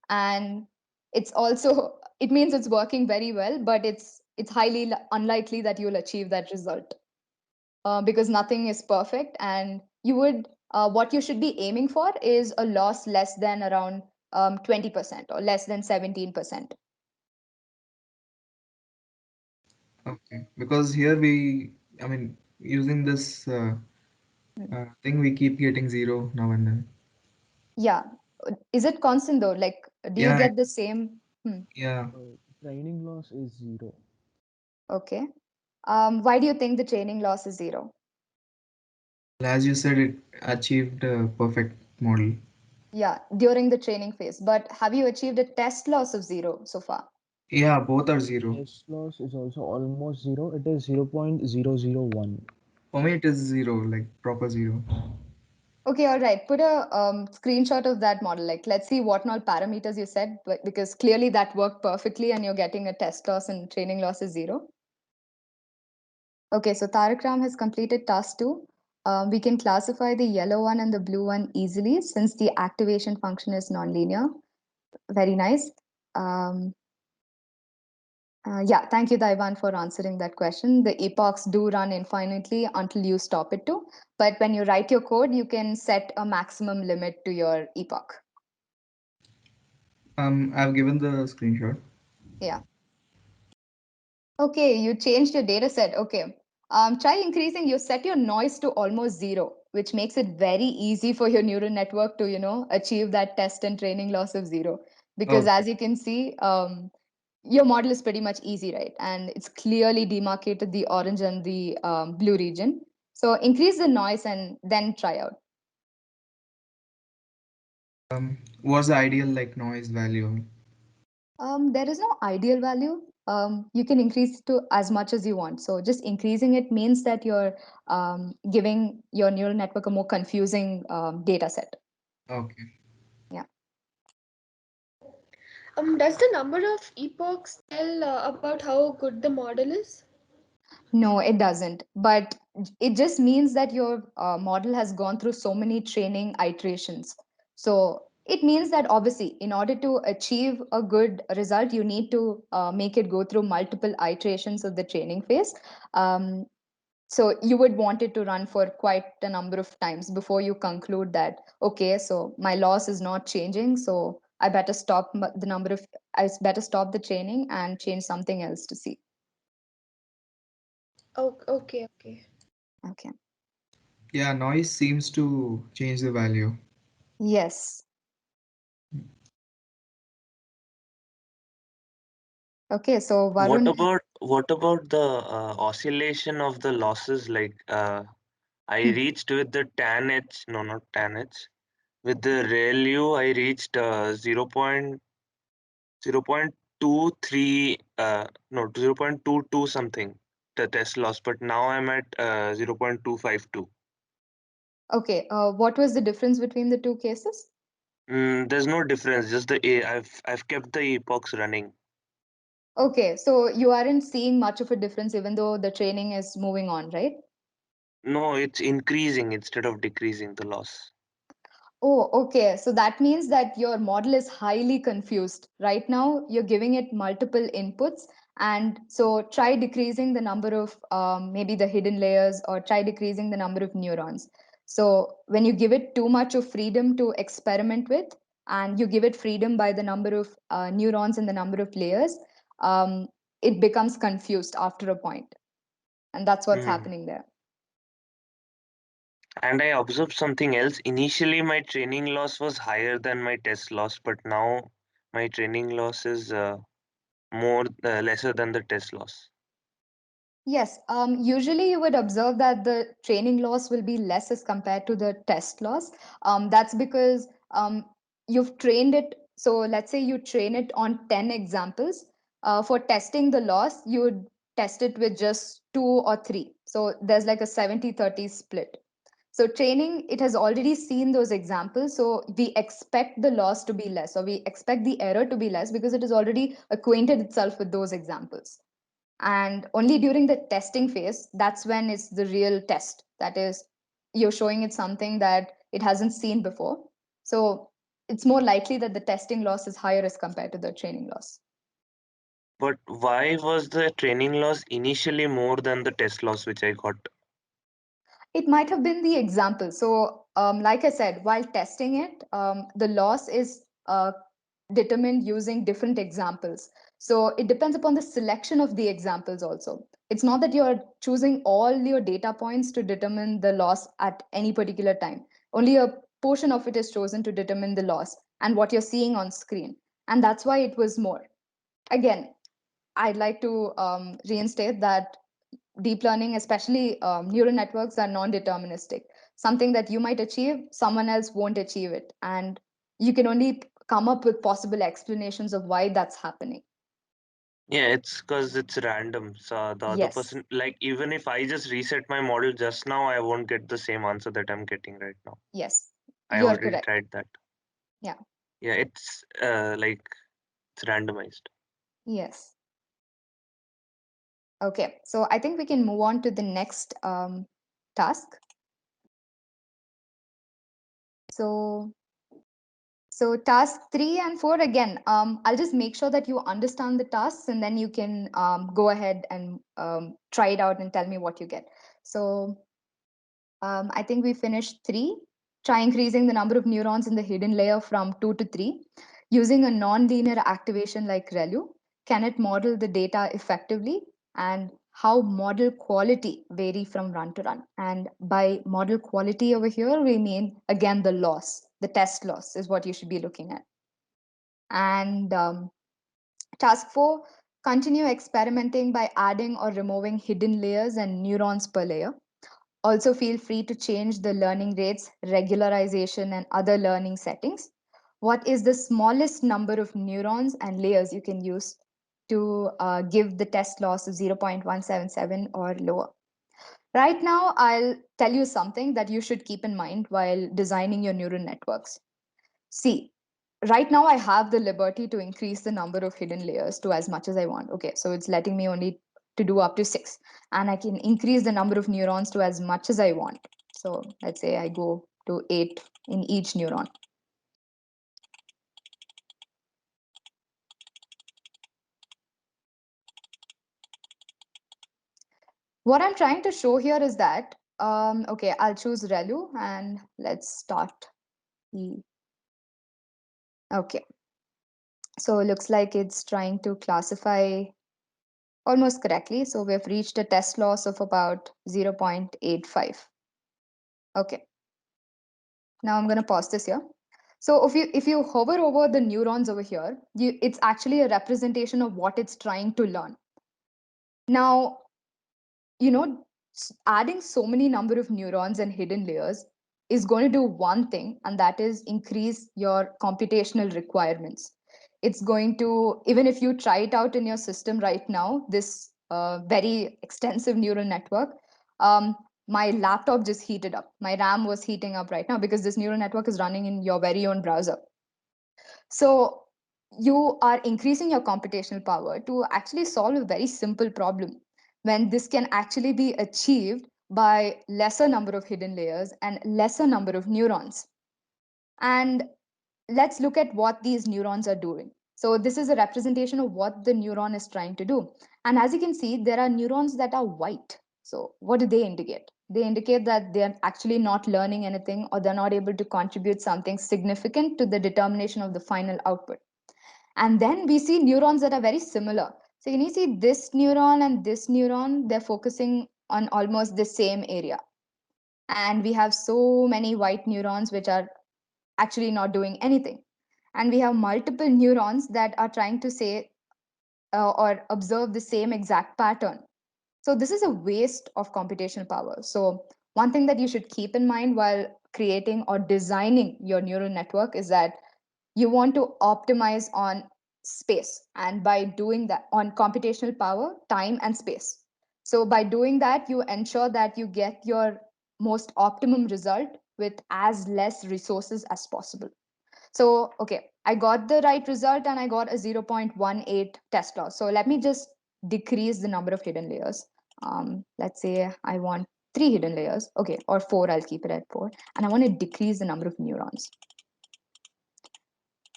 and it's also it means it's working very well, but it's highly unlikely that you'll achieve that result, because nothing is perfect, and you would what you should be aiming for is a loss less than around 20% or less than 17%. Okay, because here I mean, using this Hmm. thing, we keep getting zero now and then. Yeah. Is it constant though? Like, do you Yeah, get the same? Hmm. yeah. Training loss is 0. Okay. Why do you think the training loss is zero? As you said, it achieved a perfect model. Yeah, during the training phase. But have you achieved a test loss of zero so far? Yeah, both are zero. Test loss is also almost 0. It is 0.001. For me, it is zero, like proper zero. Okay, all right. Put a screenshot of that model. Like, let's see what all parameters you set, because clearly that worked perfectly and you're getting a test loss and training loss is zero. Okay, so Tarak Ram has completed task 2. We can classify the yellow one and the blue one easily since the activation function is nonlinear. Very nice. Um, yeah, thank you, Daivan, for answering that question. The epochs do run infinitely until you stop it to. But when you write your code, you can set a maximum limit to your epoch. I've given the screenshot. Yeah. Okay, you changed your data set. Okay. Try increasing, you set your noise to almost zero, which makes it very easy for your neural network to, achieve that test and training loss of zero. Because Okay. as you can see, your model is pretty much easy, right? And it's clearly demarcated the orange and the blue region. So increase the noise and then try out. What's the ideal like noise value? There is no ideal value. You can increase to as much as you want. So just increasing it means that you're giving your neural network a more confusing data set. Okay. Yeah. Does the number of epochs tell about how good the model is? No, it doesn't. But it just means that your model has gone through so many training iterations. So It means that obviously, in order to achieve a good result, you need to make it go through multiple iterations of the training phase. Um, so you would want it to run for quite a number of times before you conclude that, okay, so my loss is not changing, so I better stop I better stop the training and change something else to see. Oh, okay, okay. Okay. Yeah, noise seems to change the value. Yes. Okay, so Varun. What about the oscillation of the losses? Like I reached with the tan h, no, not tan h. With the ReLU, I reached 0.23, no, 0.22 something, the test loss, but now I'm at 0.252. Okay, what was the difference between the two cases? There's no difference, just I've kept the epochs running. Okay, so you aren't seeing much of a difference even though the training is moving on, right? No, it's increasing instead of decreasing the loss. Oh, okay. So that means that your model is highly confused. Right now, you're giving it multiple inputs. And so try decreasing the number of maybe the hidden layers, or try decreasing the number of neurons. So when you give it too much of freedom to experiment with, and you give it freedom by the number of neurons and the number of layers, um, it becomes confused after a point. And that's what's Hmm. happening there. And I observed something else. Initially, my training loss was higher than my test loss, but now my training loss is more lesser than the test loss. Yes, usually you would observe that the training loss will be less as compared to the test loss. That's because you've trained it. So let's say you train it on 10 examples. For testing the loss, you would test it with just two or three. So there's like a 70-30 split. So training, it has already seen those examples. So we expect the loss to be less, or we expect the error to be less because it has already acquainted itself with those examples. And only during the testing phase, that's when it's the real test. That is, you're showing it something that it hasn't seen before. So it's more likely that the testing loss is higher as compared to the training loss. But why was the training loss initially more than the test loss which I got? It might have been the example. So, like I said, while testing it, the loss is determined using different examples. So it depends upon the selection of the examples also. It's not that you're choosing all your data points to determine the loss at any particular time. Only a portion of it is chosen to determine the loss and what you're seeing on screen. And that's why it was more. Again, I'd like to reinstate that deep learning, especially neural networks, are non-deterministic. Something that you might achieve, someone else won't achieve it. And you can only come up with possible explanations of why that's happening. Yeah, it's because it's random. So the other Yes, person, like even if I just reset my model just now, I won't get the same answer that I'm getting right now. yes, I you're already correct. tried that. Yeah, Yeah, it's like it's randomized. yes. Okay, so I think we can move on to the next task. So So task 3 and 4, again, I'll just make sure that you understand the tasks, and then you can go ahead and try it out and tell me what you get. So I think we finished 3. Try increasing the number of neurons in the hidden layer from 2 to 3. Using a non-linear activation like ReLU, can it model the data effectively? And how model quality vary from run to run? And by model quality over here, we mean, again, the loss. The test loss is what you should be looking at. And task 4, continue experimenting by adding or removing hidden layers and neurons per layer. Also, feel free to change the learning rates, regularization, and other learning settings. What is the smallest number of neurons and layers you can use to give the test loss of 0.177 or lower? Right now, I'll tell you something that you should keep in mind while designing your neural networks. See, right now I have the liberty to increase the number of hidden layers to as much as I want. Okay, so it's letting me only to do up to 6, and I can increase the number of neurons to as much as I want. So let's say I go to 8 in each neuron. What I'm trying to show here is that, okay, I'll choose ReLU and let's start. Okay, so it looks like it's trying to classify almost correctly. So we've reached a test loss of about 0.85. Okay, now I'm going to pause this here. So if you hover over the neurons over here, it's actually a representation of what it's trying to learn. Now, adding so many number of neurons and hidden layers is going to do one thing, and that is increase your computational requirements. It's going to, even if you try it out in your system right now, this very extensive neural network, um, my laptop just heated up. My RAM was heating up right now because this neural network is running in your very own browser. So you are increasing your computational power to actually solve a very simple problem, when this can actually be achieved by lesser number of hidden layers and lesser number of neurons. And let's look at what these neurons are doing. So this is a representation of what the neuron is trying to do. And as you can see, there are neurons that are white. So what do they indicate? They indicate that they're actually not learning anything, or they're not able to contribute something significant to the determination of the final output. And then we see neurons that are very similar. So can you see this neuron and this neuron? They're focusing on almost the same area. And we have so many white neurons which are actually not doing anything. And we have multiple neurons that are trying to say or observe the same exact pattern. So this is a waste of computational power. So one thing that you should keep in mind while creating or designing your neural network is that you want to optimize on space, and by doing that on computational power, time and space. So by doing that, you ensure that you get your most optimum result with as less resources as possible. So okay, I got the right result and I got a 0.18 test loss. So let me just decrease the number of hidden layers. Let's say I want 3 hidden layers, okay, or 4. I'll keep it at 4, and I want to decrease the number of neurons.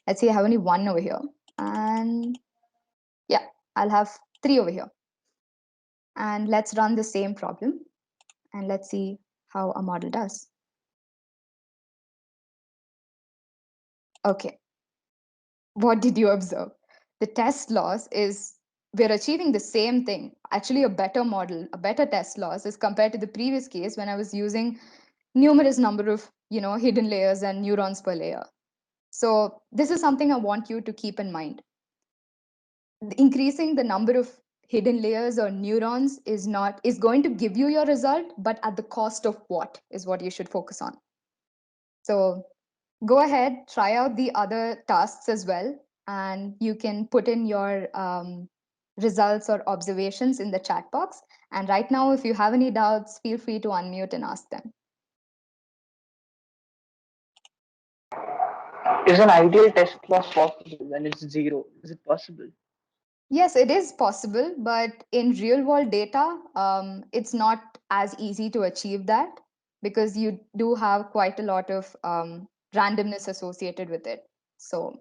Let's say I have only 1 over here, and yeah, I'll have 3 over here. And let's run the same problem, and let's see how a model does. Okay, what did you observe? The test loss is, we're achieving the same thing, actually a better model, a better test loss as compared to the previous case when I was using numerous number of hidden layers and neurons per layer. So this is something I want you to keep in mind. Increasing the number of hidden layers or neurons is going to give you your result, but at the cost of what is what you should focus on. So go ahead, try out the other tasks as well, and you can put in your results or observations in the chat box. And right now, if you have any doubts, feel free to unmute and ask them. Is an ideal test loss possible when it's zero? Is it possible? Yes, it is possible, but in real world data, it's not as easy to achieve that, because you do have quite a lot of randomness associated with it. So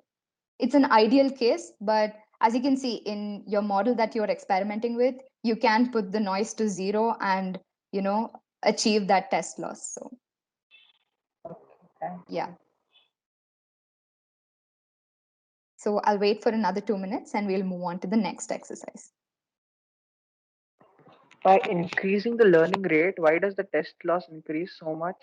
it's an ideal case, but as you can see in your model that you're experimenting with, you can put the noise to 0 and achieve that test loss. So yeah. So I'll wait for another 2 minutes and we'll move on to the next exercise. By increasing the learning rate, why does the test loss increase so much?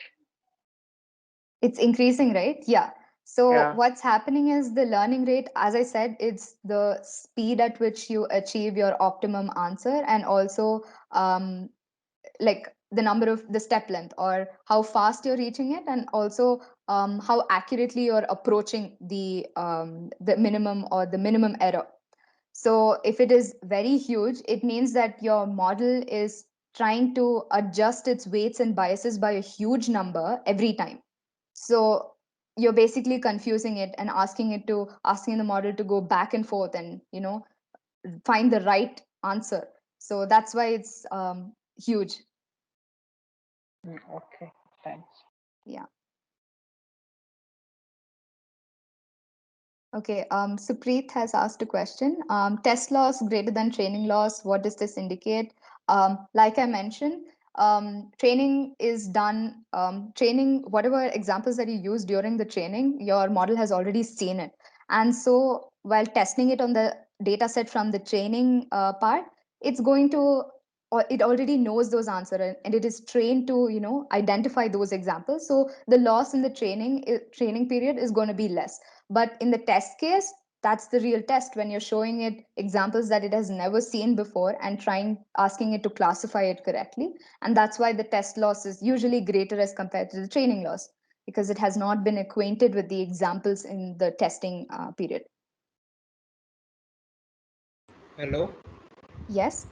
It's increasing, right? Yeah. So Yeah. what's happening is the learning rate, as I said, it's the speed at which you achieve your optimum answer, and also like the number of the step length, or how fast you're reaching it, and also how accurately you're approaching the minimum or the minimum error. So if it is very huge, it means that your model is trying to adjust its weights and biases by a huge number every time. So you're basically confusing it and asking the model to go back and forth and find the right answer. So that's why it's huge. Okay, thanks. Yeah. Okay, Supreet has asked a question. Test loss greater than training loss, what does this indicate? Like I mentioned, training is done, training, whatever examples that you use during the training, your model has already seen it. And so while testing it on the data set from the training part, it's going to, or it already knows those answers, and it is trained to, identify those examples. So the loss in the training period is going to be less. But in the test case, that's the real test, when you're showing it examples that it has never seen before and asking it to classify it correctly. And that's why the test loss is usually greater as compared to the training loss, because it has not been acquainted with the examples in the testing period. Hello. Yes.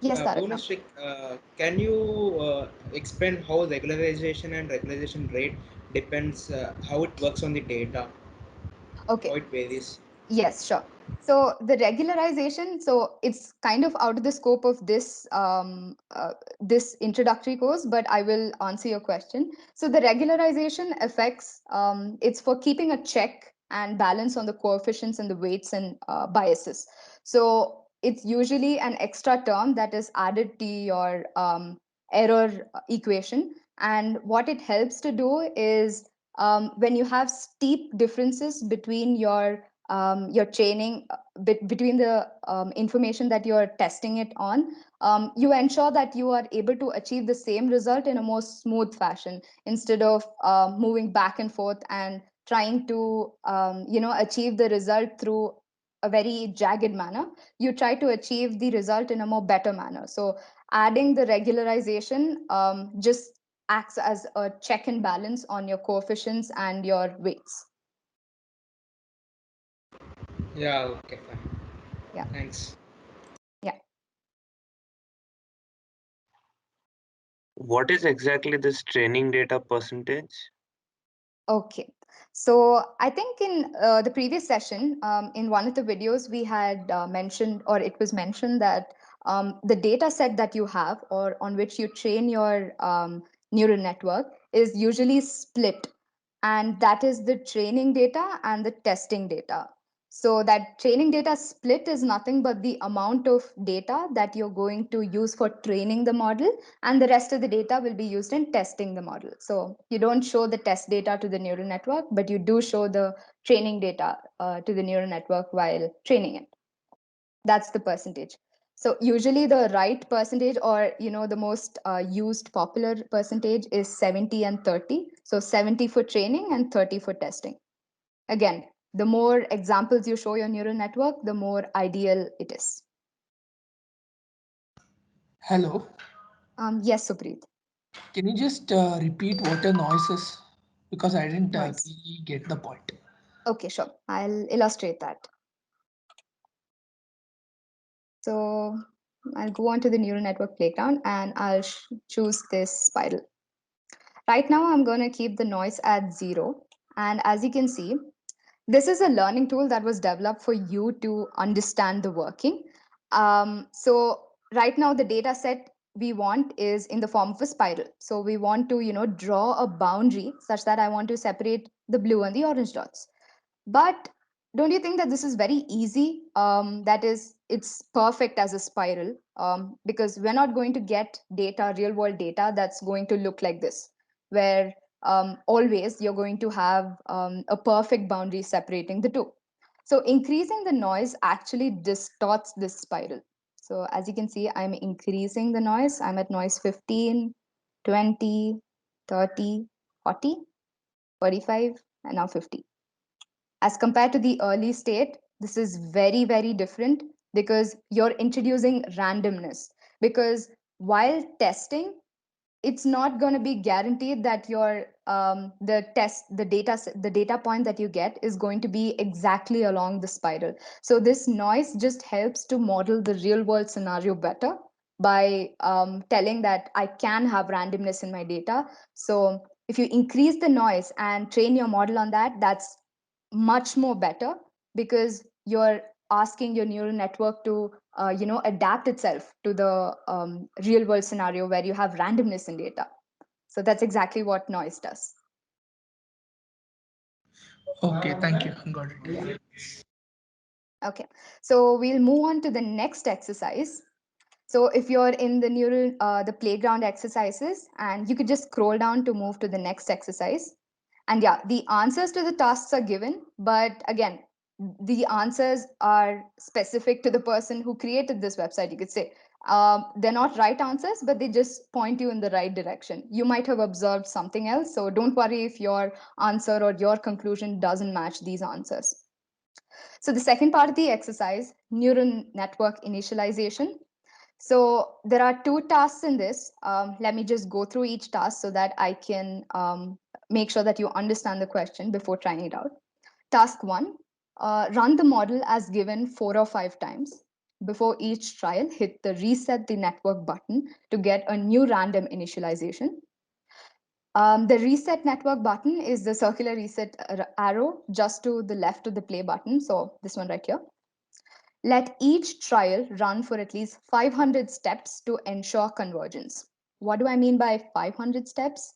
Yes, Tarakam. Bonus trick, can you explain how regularization and regularization rate depends, how it works on the data, Okay. how it varies? Yes, sure. So the regularization, so it's kind of out of the scope of this introductory course, but I will answer your question. So the regularization effects, it's for keeping a check and balance on the coefficients and the weights and biases. So it's usually an extra term that is added to your error equation. And what it helps to do is, when you have steep differences between your training, between the information that you're testing it on, you ensure that you are able to achieve the same result in a more smooth fashion, instead of moving back and forth and trying to achieve the result through a very jagged manner. You try to achieve the result in a more better manner. So adding the regularization just acts as a check and balance on your coefficients and your weights. Yeah, okay, fine. Yeah. Thanks. Yeah. What is exactly this training data percentage? Okay. So I think in the previous session, in one of the videos, we had mentioned, or it was mentioned, that the data set that you have, or on which you train your neural network, is usually split. And that is the training data and the testing data. So that training data split is nothing but the amount of data that you're going to use for training the model, and the rest of the data will be used in testing the model. So you don't show the test data to the neural network, but you do show the training data to the neural network while training it. That's the percentage. So usually the right percentage, or the most used popular percentage, is 70 and 30. So 70 for training and 30 for testing. Again, the more examples you show your neural network, the more ideal it is. Hello. Yes, Supreet. Can you just repeat what a noise is? Because I didn't Noise. really get the point. Okay, sure. I'll illustrate that. So I'll go on to the neural network playground and I'll choose this spiral. Right now, I'm going to keep the noise at 0. And as you can see, this is a learning tool that was developed for you to understand the working. So right now, the data set we want is in the form of a spiral. So we want to, draw a boundary such that I want to separate the blue and the orange dots. But don't you think that this is very easy? That is, it's perfect as a spiral, because we're not going to get data, real world data, that's going to look like this, where always you're going to have a perfect boundary separating the two. So increasing the noise actually distorts this spiral. So as you can see, I'm increasing the noise. I'm at noise 15, 20, 30, 40, 45, and now 50. As compared to the early state, this is very, very different, because you're introducing randomness. Because while testing, it's not going to be guaranteed that your the data point that you get is going to be exactly along the spiral. So this noise just helps to model the real world scenario better by telling that I can have randomness in my data. So if you increase the noise and train your model on that, that's much more better, because you're asking your neural network to adapt itself to the real world scenario where you have randomness in data. So that's exactly what noise does. Okay, thank you. Got it. Okay, so we'll move on to the next exercise. So if you're in the the playground exercises, and you could just scroll down to move to the next exercise. And yeah, the answers to the tasks are given, but again, the answers are specific to the person who created this website. You could say they're not right answers, but they just point you in the right direction. You might have observed something else, so don't worry if your answer or your conclusion doesn't match these answers. So the second part of the exercise, neural network initialization. So there are two tasks in this. Let me just go through each task so that I can make sure that you understand the question before trying it out. Task one, run the model as given 4 or 5 times. Before each trial, hit the reset the network button to get a new random initialization. The reset network button is the circular reset arrow just to the left of the play button. So this one right here. Let each trial run for at least 500 steps to ensure convergence. What do I mean by 500 steps?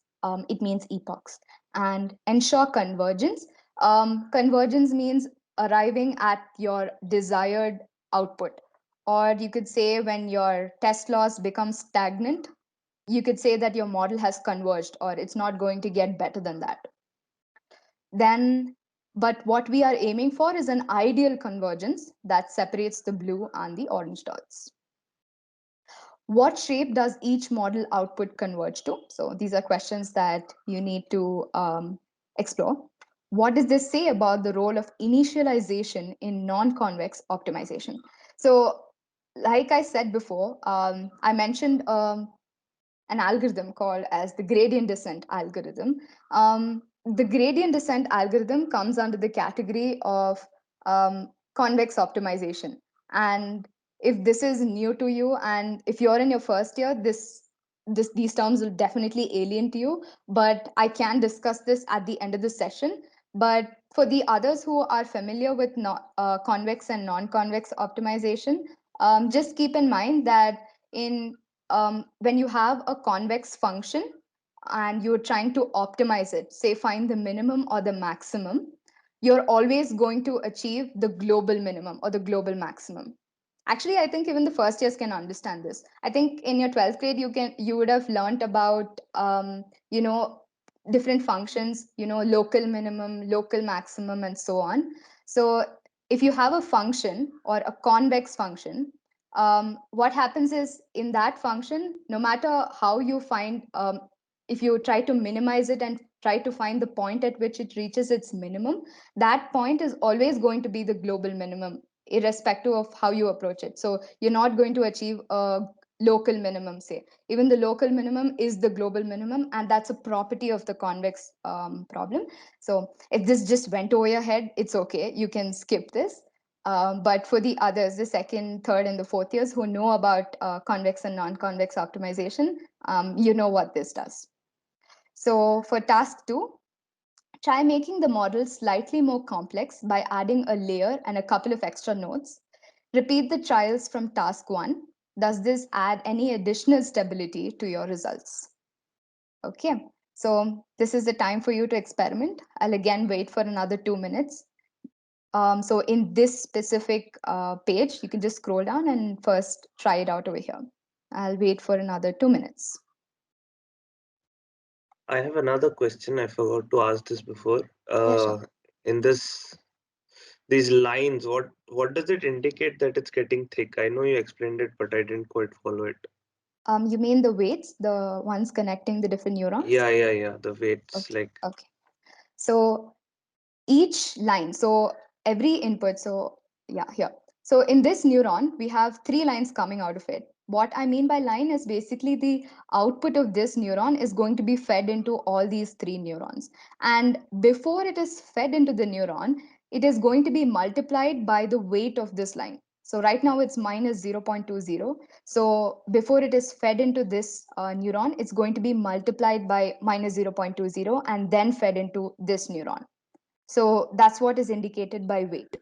It means epochs. And ensure convergence. Convergence means arriving at your desired output. Or you could say when your test loss becomes stagnant, you could say that your model has converged or it's not going to get better than that. Then, but what we are aiming for is an ideal convergence that separates the blue and the orange dots. What shape does each model output converge to? So these are questions that you need to explore. What does this say about the role of initialization in non-convex optimization? So like I said before, I mentioned an algorithm called as the gradient descent algorithm. The gradient descent algorithm comes under the category of convex optimization. And if this is new to you, and if you're in your first year, these terms will definitely alien to you. But I can discuss this at the end of the session. But for the others who are familiar with convex and non-convex optimization, just keep in mind that in when you have a convex function and you're trying to optimize it, say find the minimum or the maximum, you're always going to achieve the global minimum or the global maximum. Actually, I think even the first years can understand this. I think in your 12th grade, you would have learned about you know different functions, local minimum, local maximum, and so on. So if you have a function or a convex function, what happens is in that function, no matter how you find, if you try to minimize it and try to find the point at which it reaches its minimum, that point is always going to be the global minimum, irrespective of how you approach it. So you're not going to achieve a local minimum, say. Even the local minimum is the global minimum, and that's a property of the convex problem. So if this just went over your head, it's okay. You can skip this. But for the others, the second, third, and the fourth years who know about convex and non-convex optimization, you know what this does. So for task 2, try making the model slightly more complex by adding a layer and a couple of extra nodes. Repeat the trials from task 1. Does this add any additional stability to your results? Okay, so this is the time for you to experiment. I'll again wait for another 2 minutes. So in this specific page, you can just scroll down and first try it out over here. I'll wait for another 2 minutes. I have another question. I forgot to ask this before. Yeah, sure. In these lines, what does it indicate that it's getting thick? I know you explained it, but I didn't quite follow it. You mean the weights, the ones connecting the different neurons? Yeah. The weights, Okay. like Okay. So each line, so every input, so yeah, here. So in this neuron, we have 3 lines coming out of it. What I mean by line is basically the output of this neuron is going to be fed into all these 3 neurons. And before it is fed into the neuron, it is going to be multiplied by the weight of this line. So right now it's minus 0.20. So before it is fed into this neuron, it's going to be multiplied by minus 0.20 and then fed into this neuron. So that's what is indicated by weight.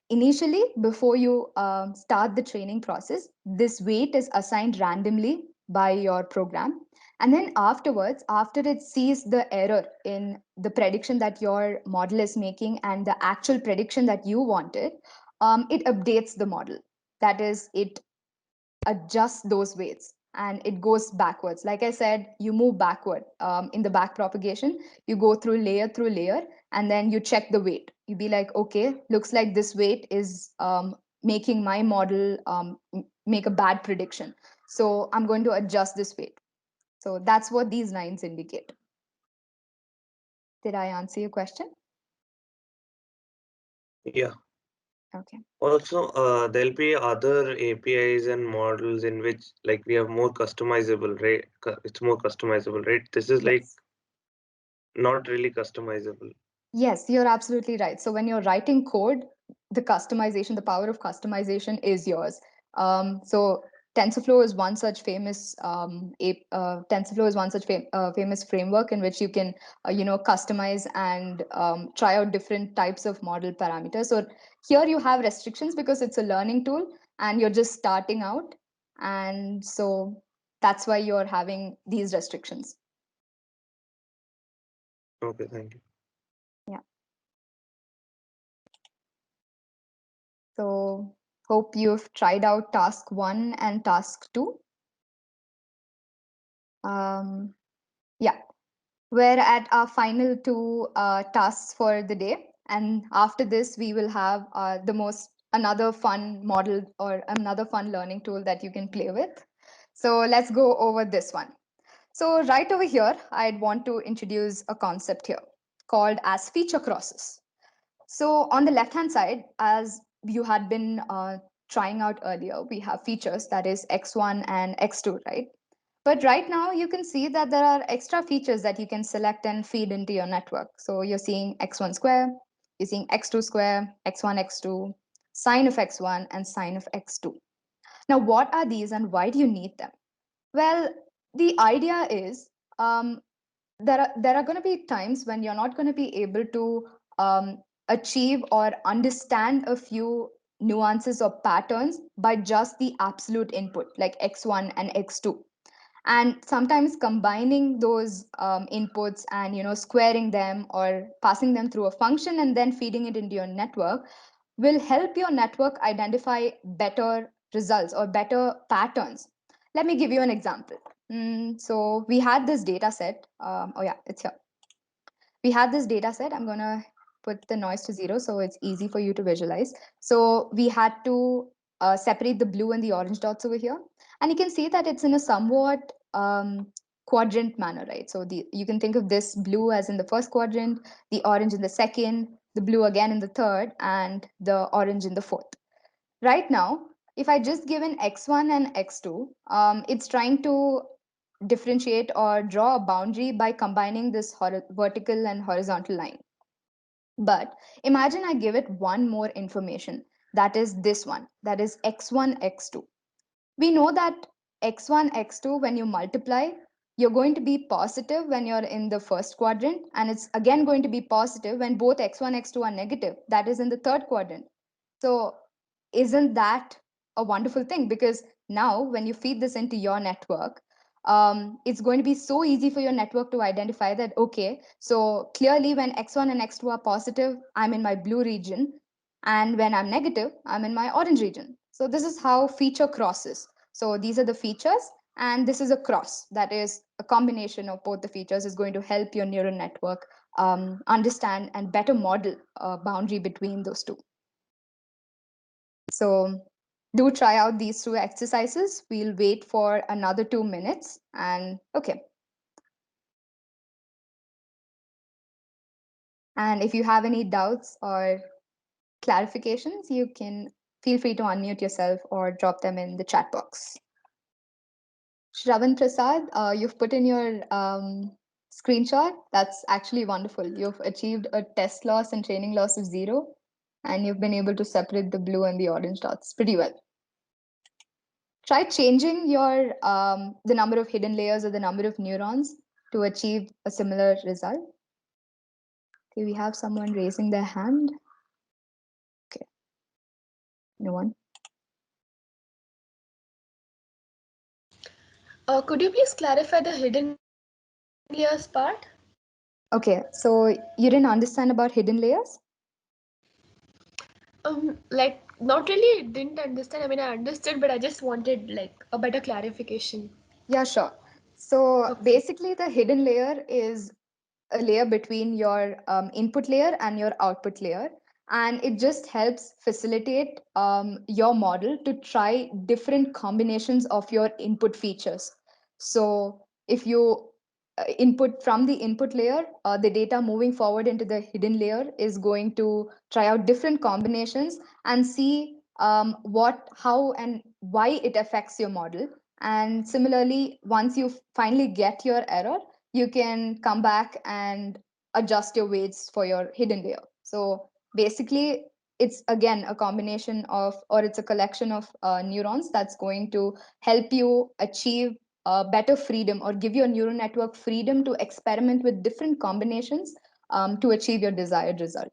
Initially, before you start the training process, this weight is assigned randomly by your program. And then afterwards, after it sees the error in the prediction that your model is making and the actual prediction that you wanted, it updates the model. That is, it adjust those weights and it goes backwards. Like I said, you move backward in the back propagation. You go through layer, and then you check the weight. You be like, okay, looks like this weight is making my model make a bad prediction. So I'm going to adjust this weight. So that's what these lines indicate. Did I answer your question? Yeah. Okay. Also, there'll be other APIs and models in which like we have more customizable, right? It's more customizable, right? This is like Yes. not really customizable. Yes, you're absolutely right. So when you're writing code, the customization, the power of customization is yours. So TensorFlow is one such famous TensorFlow is one such famous framework in which you can customize and try out different types of model parameters. So here you have restrictions because it's a learning tool and you're just starting out, and so that's why you're having these restrictions. Okay, thank you. Yeah. So hope you've tried out task 1 and task 2. Yeah, we're at our final 2 tasks for the day. And after this, we will have another fun model or another fun learning tool that you can play with. So let's go over this one. So right over here, I'd want to introduce a concept here called as feature crosses. So on the left-hand side, as you had been trying out earlier, we have features that is X1 and X2, right? But right now you can see that there are extra features that you can select and feed into your network. So you're seeing X1 square, you're seeing X2 square, X1, X2, sine of X1 and sine of X2. Now, what are these and why do you need them? Well, the idea is there are going to be times when you're not going to be able to achieve or understand a few nuances or patterns by just the absolute input like x1 and x2, and sometimes combining those inputs and squaring them or passing them through a function and then feeding it into your network will help your network identify better results or better patterns. Let me give you an example. So we had this data set. Oh yeah, it's here. We had this data set. I'm going to put the noise to 0 so it's easy for you to visualize. So we had to separate the blue and the orange dots over here. And you can see that it's in a somewhat quadrant manner, right? So you can think of this blue as in the first quadrant, the orange in the second, the blue again in the third, and the orange in the fourth. Right now, if I just give an x1 and x2, it's trying to differentiate or draw a boundary by combining this vertical and horizontal line. But imagine I give it one more information, that is this one, that is x1, x2. We know that x1, x2, when you multiply, you're going to be positive when you're in the first quadrant, and it's again going to be positive when both x1, x2 are negative, that is in the third quadrant. So isn't that a wonderful thing? Because now when you feed this into your network, it's going to be so easy for your network to identify that, okay, so clearly when x1 and x2 are positive, I'm in my blue region, and when I'm negative, I'm in my orange region. So this is how feature crosses. So these are the features, and this is a cross. That is a combination of both the features is going to help your neural network understand and better model a boundary between those two. So do try out these 2 exercises. We'll wait for another 2 minutes. And okay. And if you have any doubts or clarifications, you can feel free to unmute yourself or drop them in the chat box. Shravan Prasad, you've put in your screenshot. That's actually wonderful. You've achieved a test loss and training loss of 0, and you've been able to separate the blue and the orange dots pretty well. Try changing your the number of hidden layers or the number of neurons to achieve a similar result. Okay, we have someone raising their hand. Okay, no one. Could you please clarify the hidden layers part? Okay, so you didn't understand about hidden layers? Like Not really didn't understand. I mean, I understood, but I just wanted like a better clarification. Yeah, sure. So Okay. basically, the hidden layer is a layer between your input layer and your output layer. And it just helps facilitate your model to try different combinations of your input features. So if you input from the input layer, the data moving forward into the hidden layer is going to try out different combinations and see what, how, and why it affects your model. And similarly, once you finally get your error, you can come back and adjust your weights for your hidden layer. So basically, it's again a combination of, or it's a collection of neurons that's going to help you achieve better freedom or give your neural network freedom to experiment with different combinations to achieve your desired result.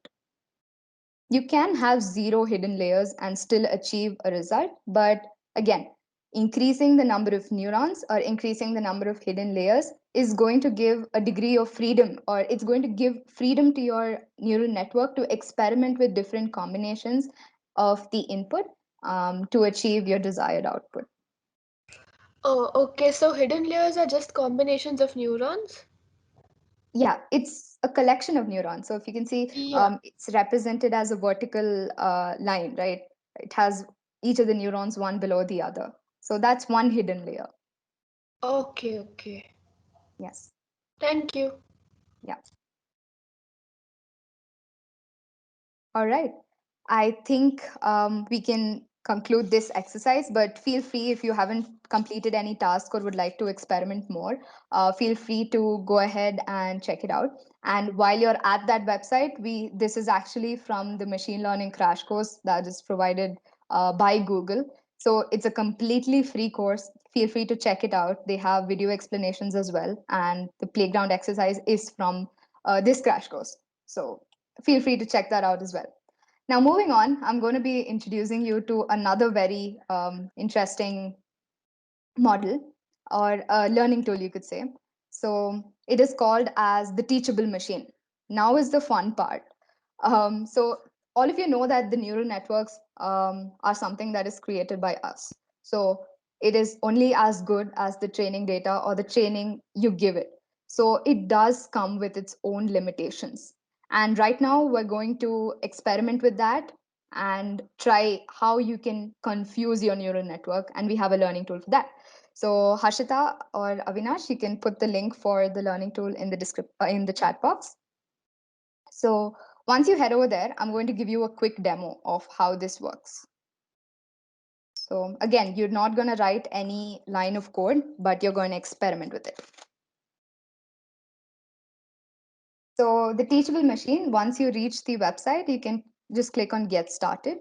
You can have zero hidden layers and still achieve a result, but again, increasing the number of neurons or increasing the number of hidden layers is going to give a degree of freedom, or it's going to give freedom to your neural network to experiment with different combinations of the input to achieve your desired output. Oh, okay. So hidden layers are just combinations of neurons? Yeah, it's a collection of neurons. So if you can see, Yeah. it's represented as a vertical line, right? It has each of the neurons one below the other. So that's one hidden layer. Okay, okay. Yes. Thank you. Yeah. All right. I think we can conclude this exercise, but feel free if you haven't completed any task or would like to experiment more, feel free to go ahead and check it out. And while you're at that website, this is actually from the machine learning crash course that is provided by Google. So it's a completely free course. Feel free to check it out. They have video explanations as well. And the playground exercise is from this crash course. So feel free to check that out as well. Now, moving on, I'm going to be introducing you to another very interesting model or a learning tool, you could say. So it is called as the Teachable Machine. Now is the fun part. So all of you know that the neural networks are something that is created by us. So it is only as good as the training data or the training you give it. So it does come with its own limitations. And right now we're going to experiment with that and try how you can confuse your neural network. And we have a learning tool for that. So Harshita or Avinash, you can put the link for the learning tool in the in the chat box. So once you head over there, I'm going to give you a quick demo of how this works. So again, you're not going to write any line of code, but you're going to experiment with it. So the Teachable Machine, once you reach the website, you can just click on Get Started.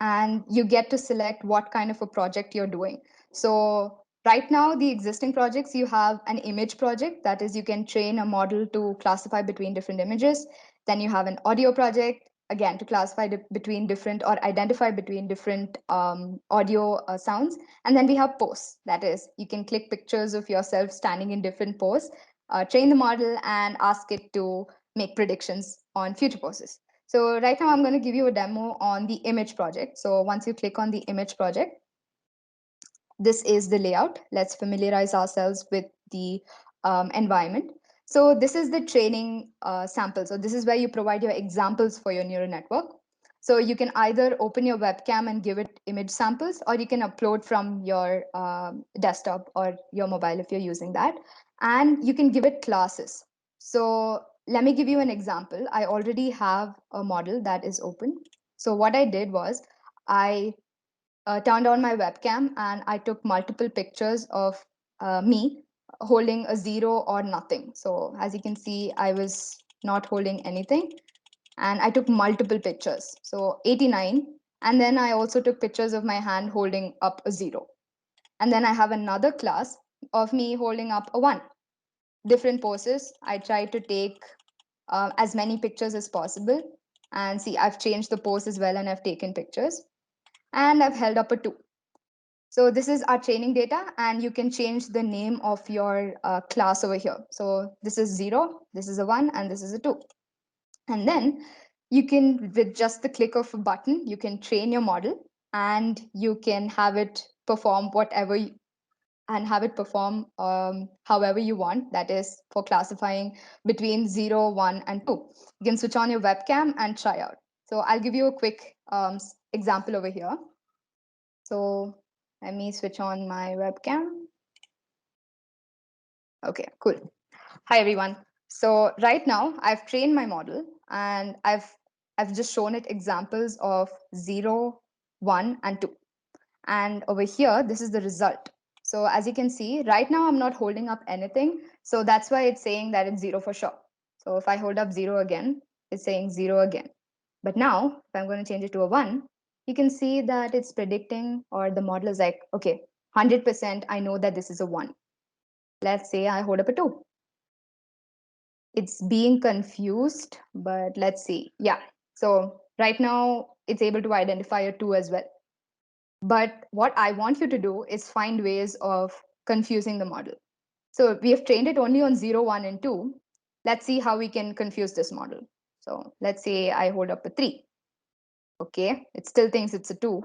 And you get to select what kind of a project you're doing. So right now, the existing projects, you have an image project. That is, you can train a model to classify between different images. Then you have an audio project, again, to classify between different or identify between different audio sounds. And then we have pose. That is, you can click pictures of yourself standing in different pose, train the model and ask it to make predictions on future poses. So right now I'm going to give you a demo on the image project. So once you click on the image project, this is the layout. Let's familiarize ourselves with the environment. So this is the training sample. So this is where you provide your examples for your neural network. So you can either open your webcam and give it image samples, or you can upload from your desktop or your mobile if you're using that. And you can give it classes. So let me give you an example. I already have a model that is open. So what I did was I turned on my webcam and I took multiple pictures of me holding a zero or nothing. So as you can see, I was not holding anything and I took multiple pictures. So 89. And then I also took pictures of my hand holding up a zero. And then I have another class of me holding up a one. Different poses. I try to take as many pictures as possible. And see, I've changed the pose as well and I've taken pictures. And I've held up a two. So this is our training data, and you can change the name of your class over here. So this is 0, this is a 1, and this is a 2. And then you can, with just the click of a button, you can train your model and you can have it perform whatever and have it perform however you want. That is for classifying between 0, 1, and 2. You can switch on your webcam and try out. So I'll give you a quick example over here. So let me switch on my webcam. Okay, cool. Hi, everyone. So right now I've trained my model and I've just shown it examples of 0, 1, and 2. And over here, this is the result. So as you can see, right now I'm not holding up anything. So that's why it's saying that it's 0 for sure. So if I hold up 0 again, it's saying 0 again. But now, if I'm going to change it to a 1, you can see that it's predicting, or the model is like, okay, 100% I know that this is a 1. Let's say I hold up a 2. It's being confused, but let's see. Yeah. So right now, it's able to identify a 2 as well. But what I want you to do is find ways of confusing the model. So we have trained it only on 0, 1, and 2. Let's see how we can confuse this model. So let's say I hold up a 3. Okay, it still thinks it's a 2.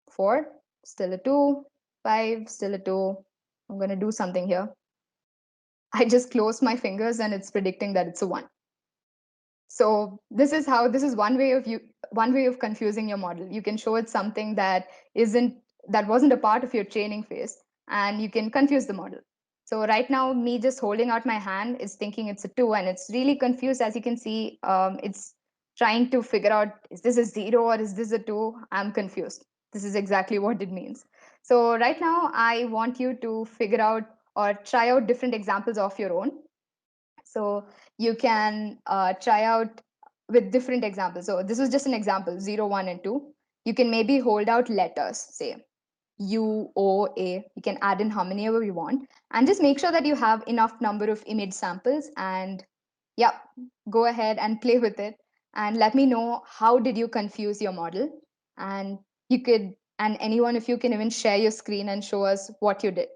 4, still a 2. 5, still a 2. I'm going to do something here. I just closed my fingers and it's predicting that it's a 1. So this is one way of confusing your model. You can show it something that wasn't a part of your training phase, and you can confuse the model. So right now, me just holding out my hand is thinking it's a 2, and it's really confused. As you can see, it's trying to figure out, is this a 0 or is this a 2? I'm confused. This is exactly what it means. So right now, I want you to figure out or try out different examples of your own. So you can try out with different examples. So this is just an example, 0, 1, and 2. You can maybe hold out letters, say U, O, A. You can add in how many ever you want. And just make sure that you have enough number of image samples. And yeah, go ahead and play with it. And let me know, how did you confuse your model? And you could, and anyone, if you can even share your screen and show us what you did.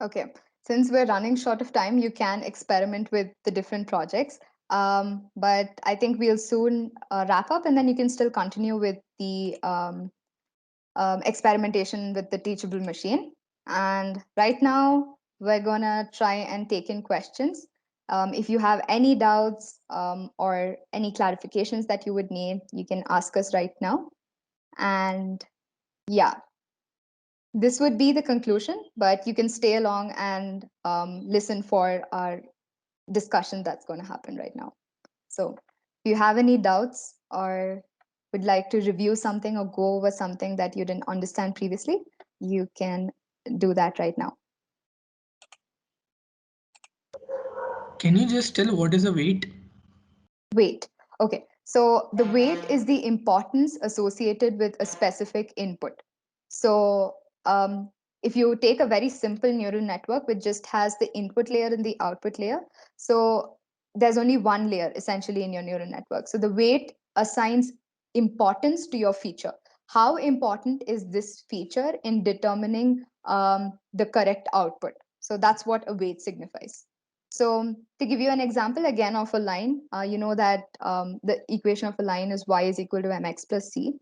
Okay, since we're running short of time, you can experiment with the different projects. But I think we'll soon wrap up, and then you can still continue with the experimentation with the teachable machine. And right now, we're gonna try and take in questions. If you have any doubts or any clarifications that you would need, you can ask us right now. And yeah, this would be the conclusion, but you can stay along and listen for our discussion that's going to happen right now. So if you have any doubts or would like to review something or go over something that you didn't understand previously, you can do that right now. Can you just tell what is a weight? Weight. Okay. So the weight is the importance associated with a specific input. So if you take a very simple neural network which just has the input layer and the output layer, so there's only one layer essentially in your neural network. So the weight assigns importance to your feature. How important is this feature in determining the correct output? So that's what a weight signifies. So to give you an example again of a line, you know that the equation of a line is y is equal to mx plus c.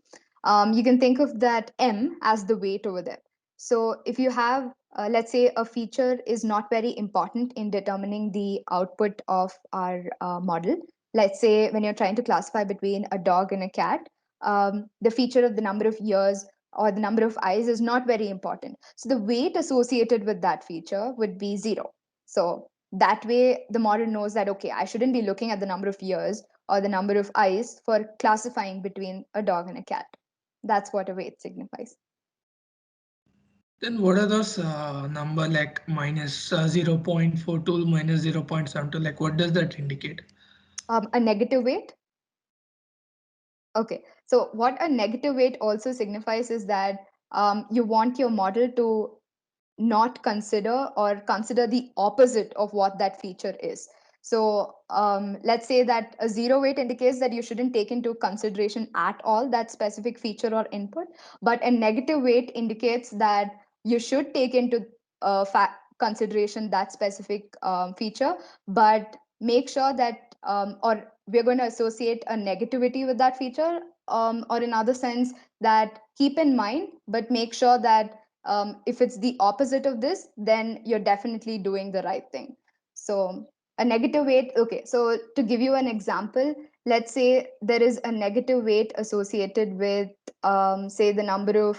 You can think of that m as the weight over there. So if you have, let's say, a feature is not very important in determining the output of our model. Let's say when you're trying to classify between a dog and a cat, the feature of the number of ears or the number of eyes is not very important. So the weight associated with that feature would be 0. So that way, the model knows that, okay, I shouldn't be looking at the number of ears or the number of eyes for classifying between a dog and a cat. That's what a weight signifies. Then what are those number like minus 0.42 minus 0.72? Like what does that indicate? A negative weight. Okay, so what a negative weight also signifies is that you want your model to not consider or consider the opposite of what that feature is. So let's say that a 0 weight indicates that you shouldn't take into consideration at all that specific feature or input, but a negative weight indicates that you should take into consideration that specific feature, but make sure that, or we're going to associate a negativity with that feature, or in other sense that keep in mind, but make sure that if it's the opposite of this, then you're definitely doing the right thing. So a negative weight, okay, so to give you an example, let's say there is a negative weight associated with, say, the number of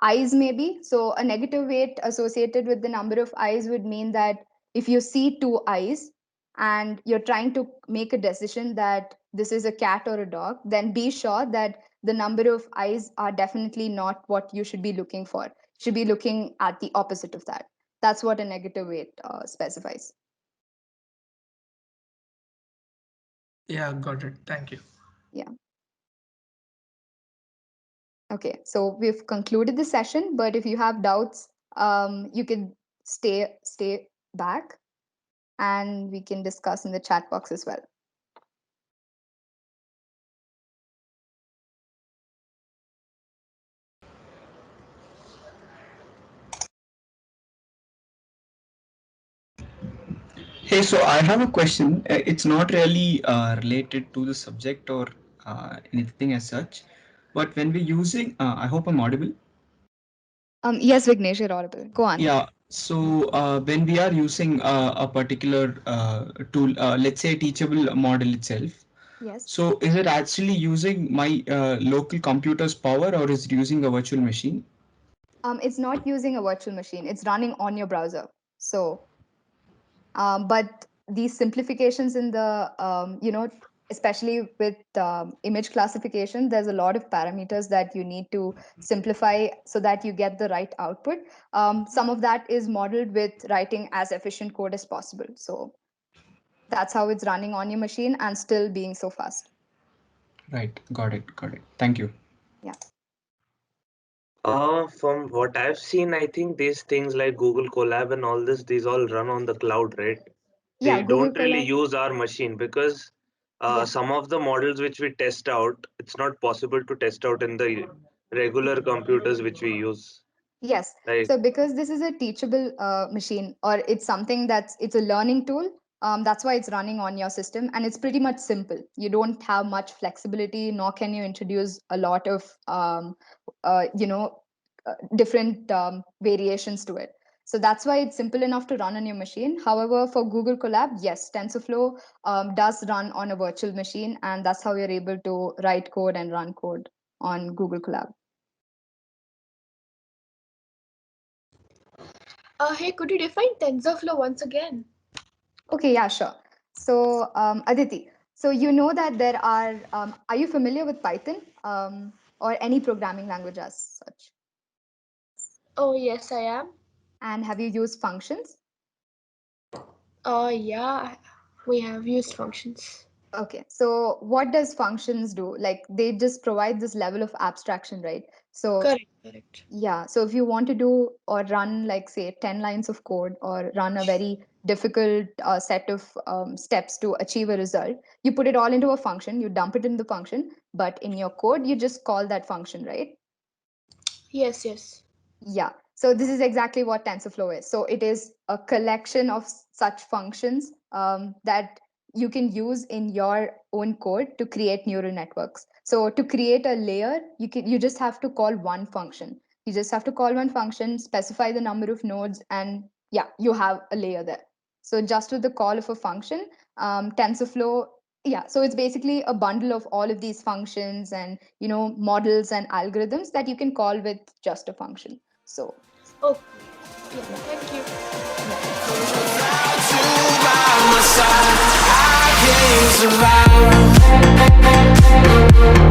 eyes maybe. So a negative weight associated with the number of eyes would mean that if you see two eyes and you're trying to make a decision that this is a cat or a dog, then be sure that the number of eyes are definitely not what you should be looking for. You should be looking at the opposite of that. That's what a negative weight specifies. Yeah, got it. Thank you. Yeah. Okay, so we've concluded the session, but if you have doubts, you can stay back and we can discuss in the chat box as well. Hey, so I have a question. It's not really related to the subject or anything as such, but when we're using, I hope I'm audible. Yes, Vignesh, you're audible. Go on. Yeah. So when we are using a particular tool, let's say a teachable model itself, Yes. so is it actually using my local computer's power or is it using a virtual machine? It's not using a virtual machine. It's running on your browser. So, but these simplifications in the, especially with image classification, there's a lot of parameters that you need to simplify so that you get the right output. Some of that is modeled with writing as efficient code as possible. So that's how it's running on your machine and still being so fast. Right. Got it. Got it. Thank you. Yeah. From what I've seen, I think these things like Google Colab and all this, these all run on the cloud, right? Yeah, They Google don't really Colab. use our machine because Yeah. some of the models which we test out, it's not possible to test out in the regular computers which we use. Yes. Like, So because this is a teachable machine, or it's something it's a learning tool, that's why it's running on your system, and it's pretty much simple. You don't have much flexibility, nor can you introduce a lot of different variations to it. So that's why it's simple enough to run on your machine. However, for Google Colab, yes, TensorFlow does run on a virtual machine, and that's how you're able to write code and run code on Google Colab. Hey, could you define TensorFlow once again? Okay, yeah, sure. So, Aditi, so you know that there are you familiar with Python or any programming language as such? Oh, yes, I am. And have you used functions? Yeah, we have used functions. Okay, so what does functions do? Like they just provide this level of abstraction, right? So Correct. yeah, so if you want to do or run like say 10 lines of code or run a very difficult set of steps to achieve a result, you put it all into a function, you dump it in the function, but in your code, you just call that function, right? Yes, yes. Yeah. So this is exactly what TensorFlow is. So it is a collection of such functions that you can use in your own code to create neural networks. So to create a layer, you just have to call one function. You just have to call one function, specify the number of nodes, and yeah, you have a layer there. So just with the call of a function, TensorFlow, yeah, so it's basically a bundle of all of these functions and models and algorithms that you can call with just a function. So, Oh, yeah, thank you. I can't survive.